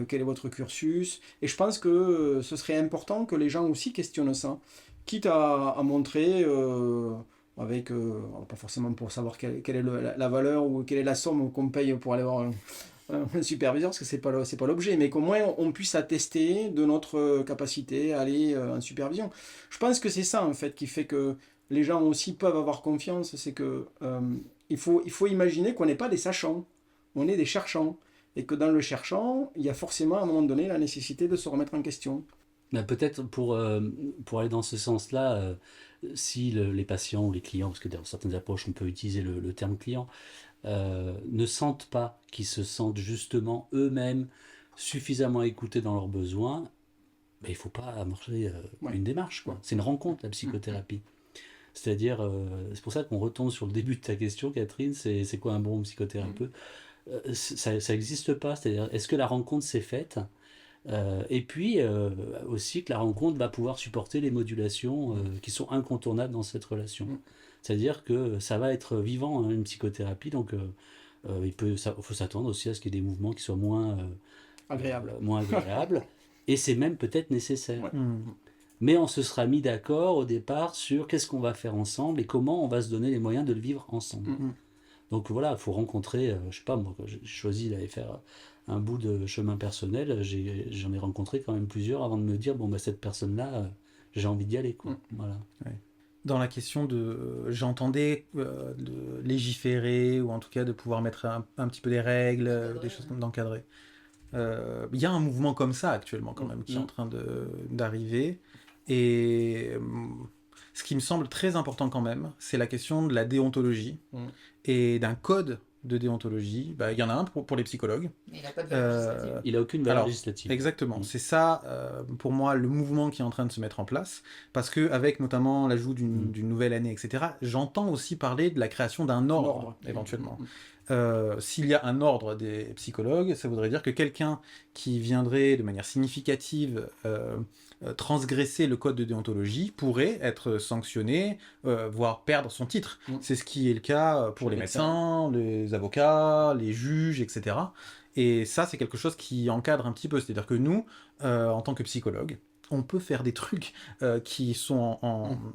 quel est votre cursus. Et je pense que ce serait important que les gens aussi questionnent ça, quitte à montrer avec, pas forcément pour savoir quelle est la valeur ou quelle est la somme qu'on paye pour aller voir un superviseur, parce que c'est pas l'objet, mais qu'au moins on puisse attester de notre capacité à aller en supervision. Je pense que c'est ça en fait qui fait que les gens aussi peuvent avoir confiance, c'est que il faut imaginer qu'on n'est pas des sachants, on est des cherchants, et que dans le cherchant, il y a forcément à un moment donné la nécessité de se remettre en question. Ben, peut-être pour aller dans ce sens-là, si les patients ou les clients, parce que dans certaines approches on peut utiliser le terme client, ne sentent pas, qu'ils se sentent justement eux-mêmes suffisamment écoutés dans leurs besoins, ben, il ne faut pas amorcer une démarche, quoi. C'est une rencontre, la psychothérapie. C'est-à-dire, c'est pour ça qu'on retombe sur le début de ta question, Catherine, c'est quoi un bon psychothérapeute? Ça n'existe pas, c'est-à-dire, est-ce que la rencontre s'est faite? Et puis aussi que la rencontre va pouvoir supporter les modulations qui sont incontournables dans cette relation. C'est-à-dire que ça va être vivant, hein, une psychothérapie, donc faut s'attendre aussi à ce qu'il y ait des mouvements qui soient moins agréables, et c'est même peut-être nécessaire. Ouais. Mais on se sera mis d'accord au départ sur qu'est-ce qu'on va faire ensemble et comment on va se donner les moyens de le vivre ensemble. Donc voilà, il faut rencontrer, je sais pas, moi, quand j'ai choisi d'aller faire un bout de chemin personnel, j'en ai rencontré quand même plusieurs avant de me dire, bon, bah, cette personne-là, j'ai envie d'y aller, quoi. Voilà. Ouais. Dans la question j'entendais de légiférer, ou en tout cas de pouvoir mettre un petit peu des règles, des choses comme d'encadrer. Il y a un mouvement comme ça actuellement quand même qui est en train d'arriver. Et ce qui me semble très important quand même, c'est la question de la déontologie et d'un code de déontologie. Il y en a un pour les psychologues. Mais il n'a pas de valeur législative. Il n'a aucune valeur législative. Exactement. C'est ça, pour moi, le mouvement qui est en train de se mettre en place. Parce qu'avec notamment l'ajout d'une nouvelle année, etc., j'entends aussi parler de la création d'un ordre, éventuellement. S'il y a un ordre des psychologues, ça voudrait dire que quelqu'un qui viendrait de manière significative transgresser le code de déontologie pourrait être sanctionné, voire perdre son titre. C'est ce qui est le cas pour les médecins, les avocats, les juges, etc. Et ça, c'est quelque chose qui encadre un petit peu. C'est-à-dire que nous, en tant que psychologues, on peut faire des trucs qui sont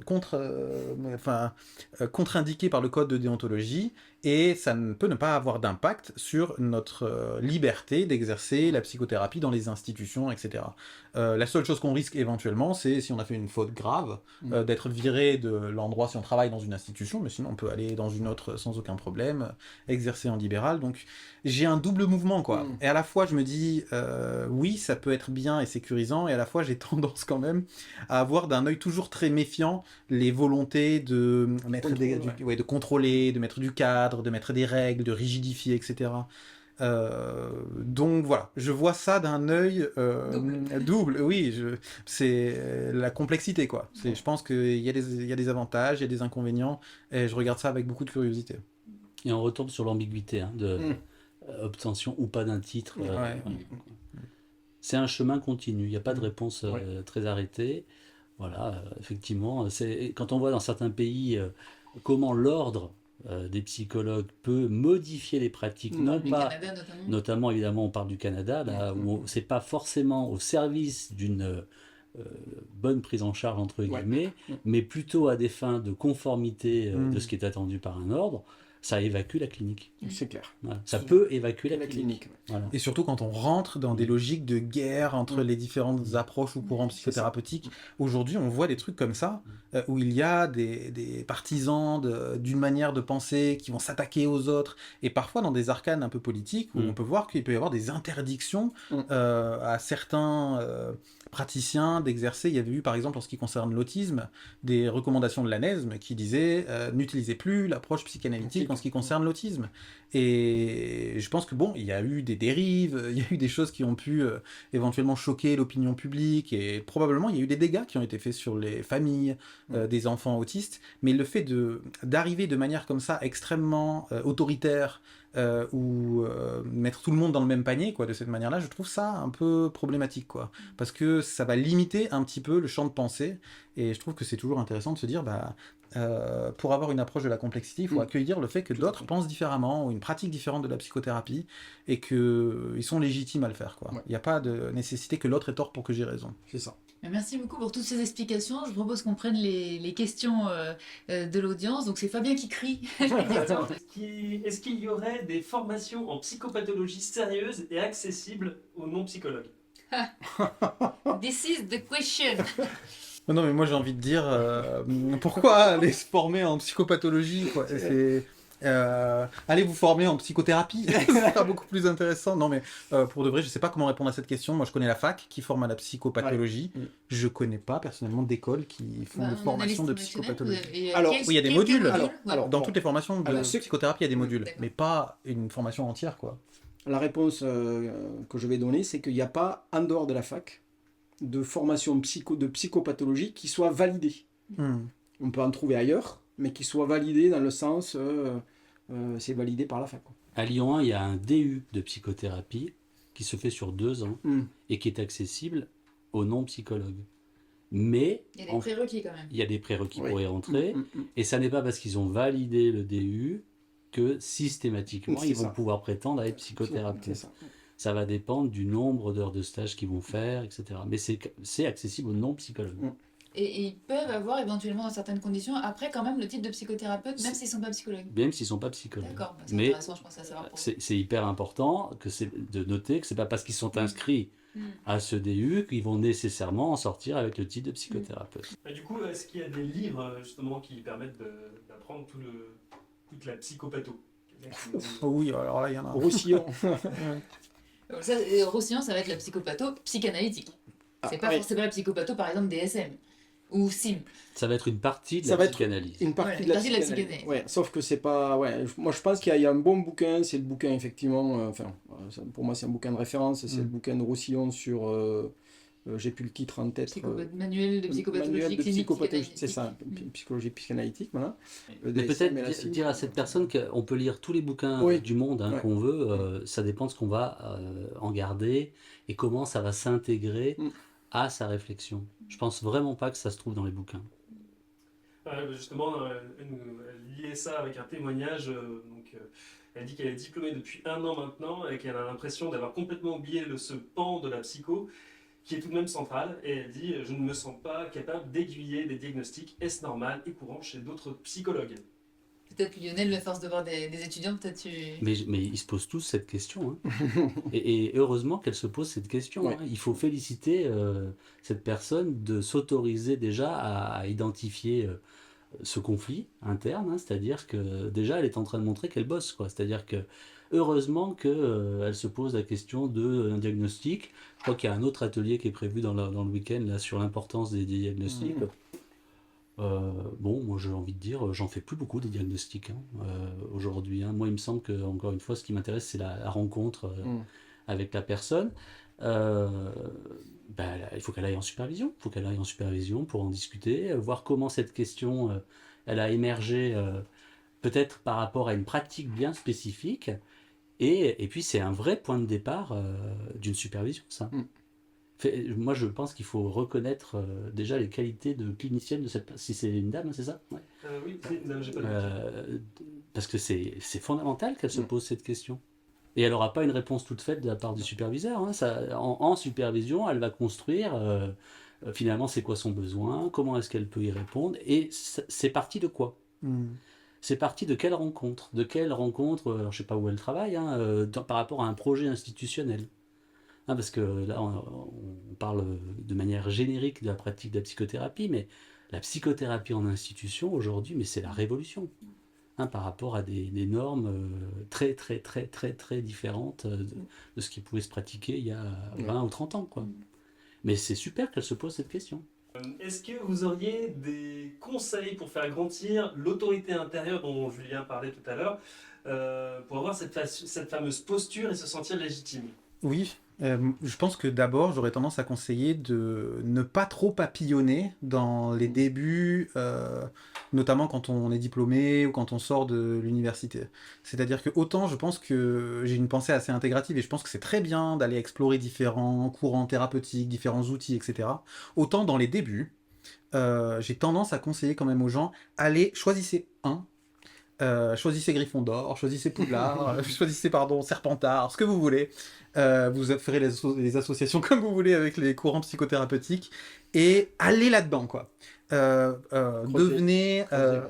contre-indiqués par le code de déontologie, et ça ne peut ne pas avoir d'impact sur notre liberté d'exercer la psychothérapie dans les institutions, etc. La seule chose qu'on risque éventuellement, c'est si on a fait une faute grave, d'être viré de l'endroit si on travaille dans une institution, mais sinon on peut aller dans une autre sans aucun problème, exercer en libéral. Donc j'ai un double mouvement, quoi. Et à la fois je me dis, oui, ça peut être bien et sécurisant, et à la fois j'ai tendance quand même à avoir d'un œil toujours très méfiant les volontés de mettre de contrôler, de mettre du cadre, de mettre des règles, de rigidifier, etc. Donc voilà, je vois ça d'un œil double. Oui, c'est la complexité, quoi. Je pense qu'il y a des avantages, il y a des inconvénients, et je regarde ça avec beaucoup de curiosité. Et on retombe sur l'ambiguïté de obtention ou pas d'un titre. C'est un chemin continu, il n'y a pas de réponse très arrêtée. Voilà, effectivement, quand on voit dans certains pays comment l'ordre des psychologues peut modifier les pratiques, non pas, Canada, notamment évidemment on parle du Canada, là où c'est pas forcément au service d'une bonne prise en charge entre guillemets, mais plutôt à des fins de conformité de ce qui est attendu par un ordre. Ça évacue la clinique. C'est clair. Voilà. Ça peut évacuer la clinique. Voilà. Et surtout quand on rentre dans des logiques de guerre entre les différentes approches ou courants psychothérapeutiques. Aujourd'hui, on voit des trucs comme ça, où il y a des partisans d'une manière de penser qui vont s'attaquer aux autres, et parfois dans des arcanes un peu politiques, où on peut voir qu'il peut y avoir des interdictions à certains praticiens d'exercer. Il y avait eu par exemple en ce qui concerne l'autisme, des recommandations de l'ANESM qui disaient n'utilisez plus l'approche psychanalytique en ce qui concerne l'autisme. Et je pense que bon, il y a eu des dérives, il y a eu des choses qui ont pu éventuellement choquer l'opinion publique, et probablement il y a eu des dégâts qui ont été faits sur les familles des enfants autistes, mais le fait d'arriver de manière comme ça extrêmement autoritaire, ou mettre tout le monde dans le même panier, quoi, de cette manière-là, je trouve ça un peu problématique, quoi, parce que ça va limiter un petit peu le champ de pensée, et je trouve que c'est toujours intéressant de se dire, pour avoir une approche de la complexité, il faut accueillir le fait que d'autres pensent différemment, ou une pratique différente de la psychothérapie, et qu'ils sont légitimes à le faire, quoi. Il n'y a pas de nécessité que l'autre ait tort pour que j'ai raison. C'est ça. Merci beaucoup pour toutes ces explications. Je propose qu'on prenne les questions de l'audience. Donc c'est Fabien qui crie. Les questions. Est-ce qu'il y aurait des formations en psychopathologie sérieuses et accessibles aux non-psychologues? This is the question. Non, mais moi j'ai envie de dire, pourquoi aller se former en psychopathologie, quoi. Allez vous former en psychothérapie, ce sera beaucoup plus intéressant. Non, mais pour de vrai, je sais pas comment répondre à cette question. Moi, je connais la fac qui forme à la psychopathologie. Ouais. Je connais pas personnellement d'école qui font des formations de psychopathologie. Alors, oui, il y a des modules. Alors, Dans toutes les formations de Alors, psychothérapie, il y a des modules, D'accord. mais pas une formation entière, quoi. La réponse que je vais donner, c'est qu'il n'y a pas, en dehors de la fac, de formation de psychopathologie qui soit validée. On peut en trouver ailleurs, mais qui soit validée dans le sens, c'est validé par la fac, quoi. À Lyon 1, il y a un DU de psychothérapie qui se fait sur 2 ans et qui est accessible aux non-psychologues. Mais Il y a des prérequis quand même. il y a des prérequis Oui. pour y rentrer, et ça n'est pas parce qu'ils ont validé le DU que systématiquement C'est ils vont ça. pouvoir prétendre à être C'est psychothérapeutes. ça. Ça va dépendre du nombre d'heures de stage qu'ils vont faire, etc. Mais c'est accessible aux non-psychologues. Et ils peuvent avoir éventuellement dans certaines conditions après quand même le titre de psychothérapeute même s'ils sont pas psychologues. Même s'ils ne sont pas psychologues. D'accord, bah, c'est Mais intéressant je pense à savoir pour c'est hyper important de noter que c'est pas parce qu'ils sont inscrits à ce DU qu'ils vont nécessairement en sortir avec le titre de psychothérapeute. Et du coup, est-ce qu'il y a des livres justement qui permettent d'apprendre toute la psychopatho? Oh oui, alors là, il y en a. Roussillon. Donc ça, Roussillon, ça va être la psychopatho psychanalytique. C'est pas ouais. forcément la psychopatho par exemple DSM ou SIM. Ça va être une partie de Ça la va être psychanalyse. Une partie Voilà, de la une partie de la psychanalyse. psychanalyse. Ouais, sauf que c'est pas. Ouais, moi je pense qu'il y a un bon bouquin, c'est le bouquin effectivement. Pour moi c'est un bouquin de référence, c'est le bouquin de Roussillon sur. J'ai plus le titre en tête. Manuel de psychopathologie Manuel de clinique psychopathologie, psychanalytique. c'est ça, psychologie psychanalytique, voilà. Le Mais DSM et la peut-être CIM. dire à cette personne qu'on peut lire tous les bouquins Oui. du monde Ouais. qu'on veut, ça dépend de ce qu'on va en garder et comment ça va s'intégrer à sa réflexion. Je pense vraiment pas que ça se trouve dans les bouquins. Justement, elle liait ça avec un témoignage. Elle dit qu'elle est diplômée depuis 1 an maintenant et qu'elle a l'impression d'avoir complètement oublié ce pan de la psycho qui est tout de même central. Et elle dit « Je ne me sens pas capable d'aiguiller des diagnostics. Est-ce normal et courant chez d'autres psychologues ?» Peut-être Lionel, le force de voir des étudiants, peut-être tu... Mais ils se posent tous cette question. Hein. et heureusement qu'elle se pose cette question. Ouais. Hein. Il faut féliciter cette personne de s'autoriser déjà à identifier ce conflit interne. Hein. C'est-à-dire que déjà, elle est en train de montrer qu'elle bosse, quoi. C'est-à-dire que heureusement qu'elle se pose la question d'un diagnostic. Je crois qu'il y a un autre atelier qui est prévu dans le week-end là, sur l'importance des diagnostics. Bon, moi j'ai envie de dire, j'en fais plus beaucoup des diagnostics aujourd'hui. Hein. Moi, il me semble que, encore une fois, ce qui m'intéresse, c'est la rencontre avec la personne. Il faut qu'elle aille en supervision. Il faut qu'elle aille en supervision pour en discuter, voir comment cette question elle a émergé peut-être par rapport à une pratique bien spécifique. Et puis, c'est un vrai point de départ d'une supervision, ça. Moi, je pense qu'il faut reconnaître déjà les qualités de clinicienne de cette... Si c'est une dame, c'est ça? Ouais. Oui, non, j'ai pas de Parce que c'est fondamental qu'elle se pose cette question. Et elle n'aura pas une réponse toute faite de la part du superviseur. Hein. En supervision, elle va construire finalement c'est quoi son besoin, comment est-ce qu'elle peut y répondre, et c'est parti de quoi? C'est parti de quelle rencontre? Alors, je ne sais pas où elle travaille, hein, par rapport à un projet institutionnel. Hein, parce que là, on parle de manière générique de la pratique de la psychothérapie, mais la psychothérapie en institution, aujourd'hui, mais c'est la révolution. Hein, par rapport à des normes très, très, très, très, très différentes de ce qui pouvait se pratiquer il y a 20 ou 30 ans. Quoi. Mais c'est super qu'elle se pose cette question. Est-ce que vous auriez des conseils pour faire grandir l'autorité intérieure dont Julien parlait tout à l'heure, pour avoir cette fameuse posture et se sentir légitime? Oui, je pense que d'abord, j'aurais tendance à conseiller de ne pas trop papillonner dans les débuts, notamment quand on est diplômé ou quand on sort de l'université. C'est-à-dire que autant je pense que j'ai une pensée assez intégrative et je pense que c'est très bien d'aller explorer différents courants thérapeutiques, différents outils, etc. Autant dans les débuts, j'ai tendance à conseiller quand même aux gens, allez, choisissez un. Choisissez Gryffondor, choisissez Poudlard, choisissez Serpentard, ce que vous voulez. Vous ferez les associations comme vous voulez avec les courants psychothérapeutiques et allez là-dedans, quoi. Devenez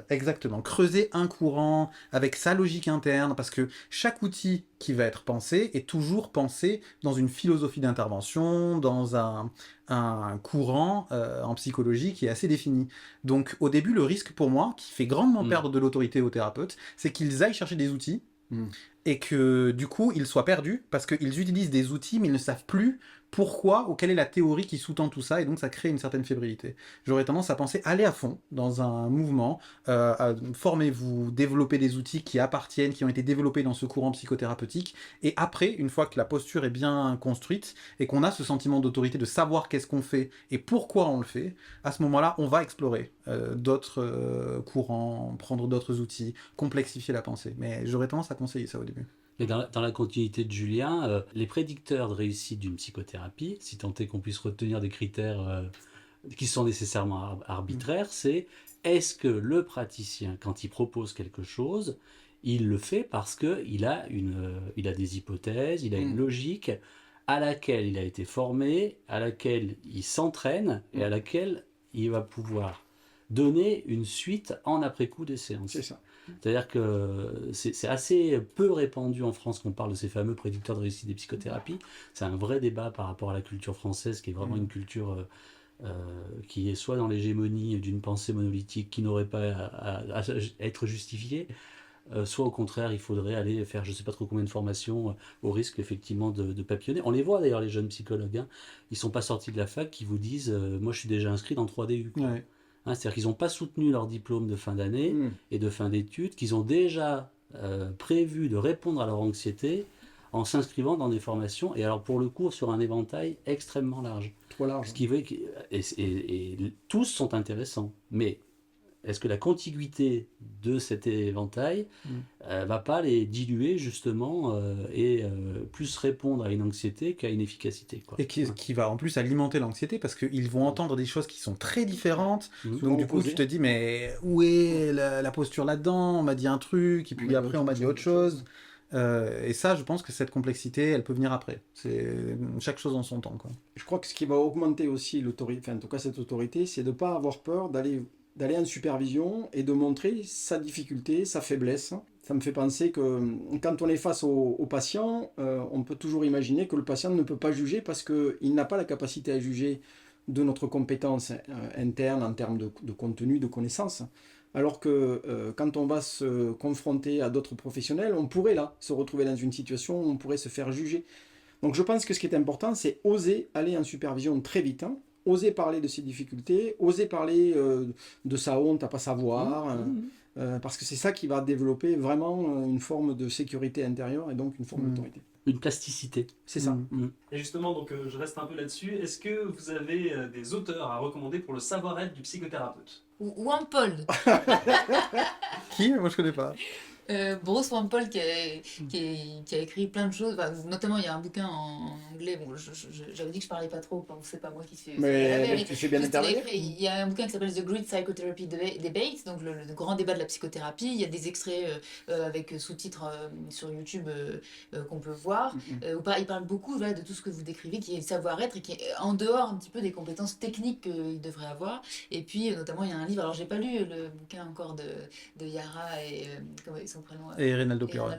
exactement, creusez un courant avec sa logique interne, parce que chaque outil qui va être pensé est toujours pensé dans une philosophie d'intervention, dans un courant en psychologie qui est assez défini. Donc au début, le risque pour moi, qui fait grandement perdre de l'autorité aux thérapeutes, c'est qu'ils aillent chercher des outils et que du coup ils soient perdus parce qu'ils utilisent des outils mais ils ne savent plus pourquoi ou quelle est la théorie qui sous-tend tout ça, et donc ça crée une certaine fébrilité. J'aurais tendance à penser, allez à fond dans un mouvement, formez-vous, développez des outils qui appartiennent, qui ont été développés dans ce courant psychothérapeutique, et après, une fois que la posture est bien construite et qu'on a ce sentiment d'autorité de savoir qu'est-ce qu'on fait et pourquoi on le fait, à ce moment-là, on va explorer d'autres courants, prendre d'autres outils, complexifier la pensée. Mais j'aurais tendance à conseiller ça au début. Et dans la continuité de Julien, les prédicteurs de réussite d'une psychothérapie, si tant est qu'on puisse retenir des critères qui sont nécessairement arbitraires, c'est est-ce que le praticien, quand il propose quelque chose, il le fait parce qu'il a, il a des hypothèses, il a une logique à laquelle il a été formé, à laquelle il s'entraîne et à laquelle il va pouvoir donner une suite en après-coup des séances. C'est ça. C'est-à-dire que c'est assez peu répandu en France qu'on parle de ces fameux prédicteurs de réussite des psychothérapies. C'est un vrai débat par rapport à la culture française, qui est vraiment une culture qui est soit dans l'hégémonie d'une pensée monolithique qui n'aurait pas à être justifiée, soit au contraire, il faudrait aller faire je ne sais pas trop combien de formations au risque effectivement de papillonner. On les voit d'ailleurs, les jeunes psychologues, hein. Ils ne sont pas sortis de la fac, qui vous disent moi je suis déjà inscrit dans 3DU. Ouais. Hein, c'est-à-dire qu'ils n'ont pas soutenu leur diplôme de fin d'année et de fin d'études, qu'ils ont déjà prévu de répondre à leur anxiété en s'inscrivant dans des formations, et alors pour le coup sur un éventail extrêmement large. Trop large. Ce qui veut et tous sont intéressants, mais est-ce que la contiguïté de cet éventail va pas les diluer justement et plus répondre à une anxiété qu'à une efficacité, quoi. Et qui va en plus alimenter l'anxiété parce qu'ils vont entendre des choses qui sont très différentes. Mhm. Donc du coup, tu te dis, mais où est la posture là-dedans? On m'a dit un truc, et puis après on m'a dit autre chose. Et ça, je pense que cette complexité, elle peut venir après. C'est chaque chose en son temps, quoi. Je crois que ce qui va augmenter aussi l'autorité, enfin en tout cas cette autorité, c'est de ne pas avoir peur d'aller en supervision et de montrer sa difficulté, sa faiblesse. Ça me fait penser que quand on est face au patient, on peut toujours imaginer que le patient ne peut pas juger parce qu'il n'a pas la capacité à juger de notre compétence interne en termes de contenu, de connaissances. Alors que quand on va se confronter à d'autres professionnels, on pourrait là se retrouver dans une situation où on pourrait se faire juger. Donc je pense que ce qui est important, c'est oser aller en supervision très vite, hein. Oser parler de ses difficultés, oser parler de sa honte à pas savoir, parce que c'est ça qui va développer vraiment une forme de sécurité intérieure et donc une forme d'autorité. Une plasticité. C'est ça. Et justement, donc, je reste un peu là-dessus. Est-ce que vous avez des auteurs à recommander pour le savoir-être du psychothérapeute? Ou un Paul. Qui? Moi, je connais pas. Bruce Wampole qui a écrit plein de choses, enfin, notamment il y a un bouquin en anglais, bon, j'avais dit que je parlais pas trop, c'est pas moi qui fais... Mais tu fais bien intervenir. Il y a un bouquin qui s'appelle The Great Psychotherapy Debate, donc le grand débat de la psychothérapie. Il y a des extraits avec sous-titres sur YouTube qu'on peut voir, où il parle beaucoup là, de tout ce que vous décrivez, qui est le savoir-être et qui est en dehors un petit peu des compétences techniques qu'il devrait avoir. Et puis notamment il y a un livre, alors j'ai pas lu le bouquin encore de Yara et son prénom Et Reynaldo Pirol.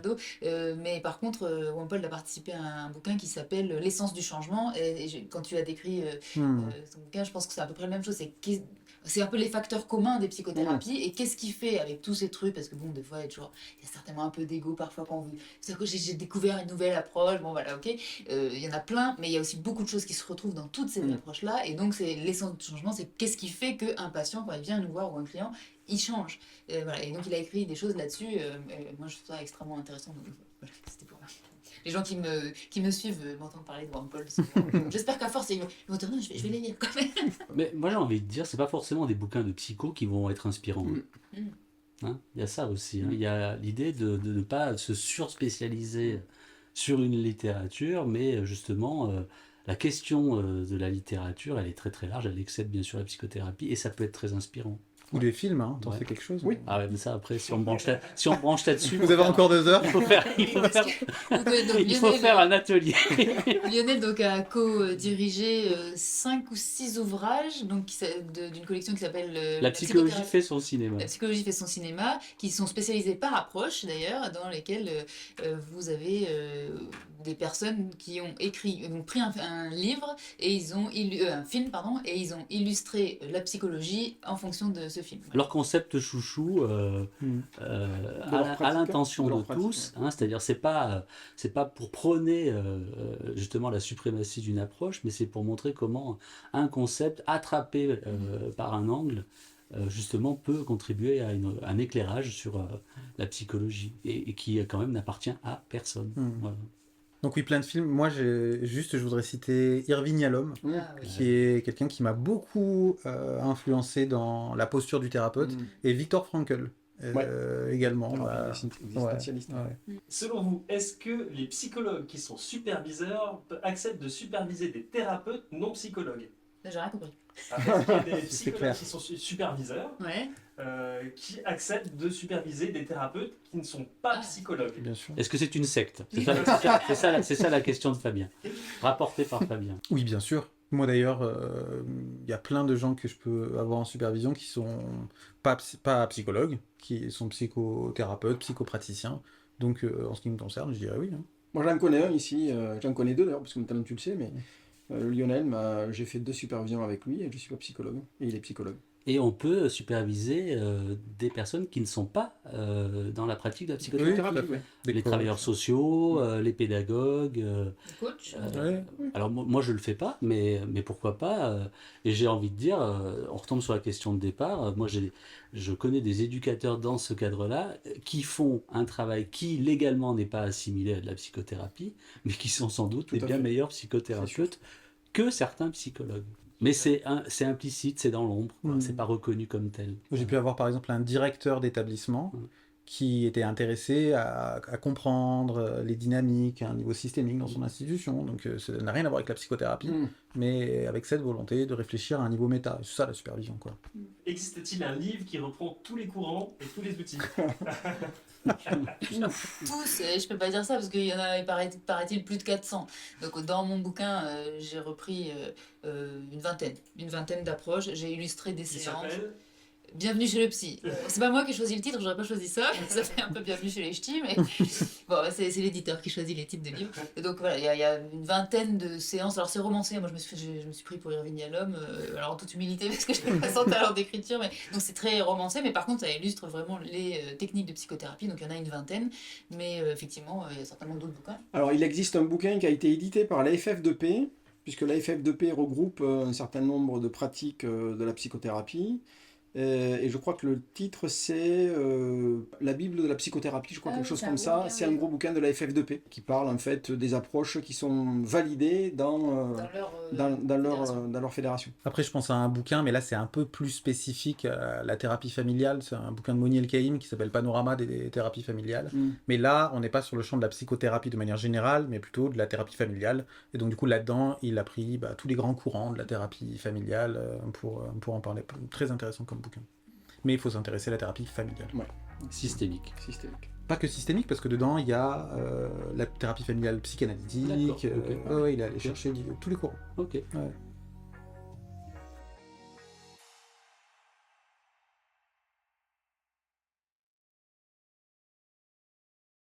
Mais par contre Wampole a participé à un bouquin qui s'appelle L'essence du changement, et quand tu as décrit son bouquin, je pense que c'est à peu près la même chose. C'est un peu les facteurs communs des psychothérapies, et qu'est-ce qu'il fait avec tous ces trucs, parce que bon, des fois il y a certainement un peu d'ego parfois quand vous... C'est-à-dire que j'ai découvert une nouvelle approche, bon voilà, ok, il y en a plein, mais il y a aussi beaucoup de choses qui se retrouvent dans toutes ces approches-là, et donc c'est l'essence du changement, c'est qu'est-ce qui fait qu'un patient, quand il vient nous voir, ou un client, il change. Voilà. Et donc il a écrit des choses là-dessus, moi je trouve ça extrêmement intéressant, donc voilà, c'était pour moi. Les gens qui me suivent m'entendent parler de Wampole. J'espère qu'à force, ils vont dire non, je vais les lire quand même. Mais moi j'ai envie de dire, c'est pas forcément des bouquins de psycho qui vont être inspirants. Hein, il y a ça aussi. Hein. Il y a l'idée de ne pas se surspécialiser sur une littérature, mais justement la question de la littérature, elle est très très large, elle excède bien sûr la psychothérapie et ça peut être très inspirant. Ou les films, hein, t'en Ouais. sais quelque chose? Oui. Ah ouais, mais ça après, si on branche là-dessus, Vous avez encore 2 heures? il faut faire, Donc, il faut Lionel, faire un atelier. Lionel donc, a co-dirigé 5 ou 6 ouvrages donc, d'une collection qui s'appelle La psychologie psychothérapie. fait son cinéma. La psychologie fait son cinéma, qui sont spécialisés par approche d'ailleurs, dans lesquels vous avez des personnes qui ont pris un livre et ils ont un film pardon, et ils ont illustré la psychologie en fonction de ce film. Voilà. Leur concept chouchou, à l'intention de de leur pratique, tous, hein, c'est-à-dire c'est pas pour prôner justement la suprématie d'une approche, mais c'est pour montrer comment un concept attrapé par un angle justement peut contribuer à un éclairage sur la psychologie et qui quand même n'appartient à personne. Voilà. Donc oui, plein de films. Moi, je voudrais citer Irving Yalom, Ah, oui. qui est quelqu'un qui m'a beaucoup influencé dans la posture du thérapeute, et Viktor Frankl également. Alors, bah, existentialiste. ouais. Selon vous, est-ce que les psychologues qui sont superviseurs acceptent de superviser des thérapeutes non psychologues? Là, j'ai rien compris. Est-ce qu'il y a des C'est psychologues clair. qui sont superviseurs Ouais. qui acceptent de superviser des thérapeutes qui ne sont pas psychologues? Bien sûr. Est-ce que c'est une secte? C'est ça la question de Fabien, rapportée par Fabien. Oui, bien sûr. Moi d'ailleurs, il y a plein de gens que je peux avoir en supervision qui sont pas psychologues, qui sont psychothérapeutes, psychopraticiens. Donc en ce qui me concerne, je dirais oui. Hein. Moi, j'en connais un ici, j'en connais 2 d'ailleurs, parce que maintenant tu le sais, mais Lionel, j'ai fait 2 supervisions avec lui et je suis pas psychologue. Et il est psychologue. Et on peut superviser des personnes qui ne sont pas dans la pratique de la psychothérapie. tout à fait. Des Les coachs. travailleurs sociaux, les pédagogues. Le coach. Ouais. Alors moi je le fais pas, mais pourquoi pas et j'ai envie de dire, on retombe sur la question de départ. Moi je connais des éducateurs dans ce cadre-là qui font un travail qui légalement n'est pas assimilé à de la psychothérapie, mais qui sont sans doute des Tout à bien fait. meilleurs psychothérapeutes que certains psychologues. Mais c'est implicite, c'est dans l'ombre, quoi. Mmh. C'est pas reconnu comme tel. J'ai pu avoir par exemple un directeur d'établissement qui était intéressé à comprendre les dynamiques à un niveau systémique dans son institution. Donc ça n'a rien à voir avec la psychothérapie, mais avec cette volonté de réfléchir à un niveau méta. C'est ça la supervision, quoi. Existe-t-il un livre qui reprend tous les courants et tous les outils? Tous, je peux pas dire ça parce qu'il y en a, paraît-il, plus de 400. Donc dans mon bouquin, j'ai repris une vingtaine d'approches. J'ai illustré des Qui séances. s'appelle Bienvenue chez le psy. C'est pas moi qui ai choisi le titre, j'aurais pas choisi ça. Ça fait un peu Bienvenue chez les ch'tis, mais bon, c'est l'éditeur qui choisit les titres de livres. Et donc voilà, il y a une vingtaine de séances. Alors c'est romancé, moi je me suis pris pour Irving Yalom, alors en toute humilité parce que je n'ai pas son talent d'écriture, mais donc c'est très romancé, mais par contre ça illustre vraiment les techniques de psychothérapie, donc il y en a une vingtaine, mais effectivement il y a certainement d'autres bouquins. Alors, il existe un bouquin qui a été édité par la FF2P, puisque la FF2P regroupe un certain nombre de pratiques de la psychothérapie. Et je crois que le titre c'est La Bible de la psychothérapie, je crois, quelque chose comme ça. C'est un gros bouquin de la FF2P qui parle en fait des approches qui sont validées dans leur fédération. Après, je pense à un bouquin, mais là, c'est un peu plus spécifique à la thérapie familiale. C'est un bouquin de Moni El-Kaïm qui s'appelle Panorama des thérapies familiales. Mais là, on n'est pas sur le champ de la psychothérapie de manière générale, mais plutôt de la thérapie familiale. Et donc, du coup, là-dedans, il a pris tous les grands courants de la thérapie familiale pour en parler. Très intéressant comme bouquin. Mais il faut s'intéresser à la thérapie familiale. Systémique. Pas que systémique, parce que dedans, il y a la thérapie familiale psychanalytique. D'accord, ok. Il est allé chercher tous les courants. Ok. Ouais.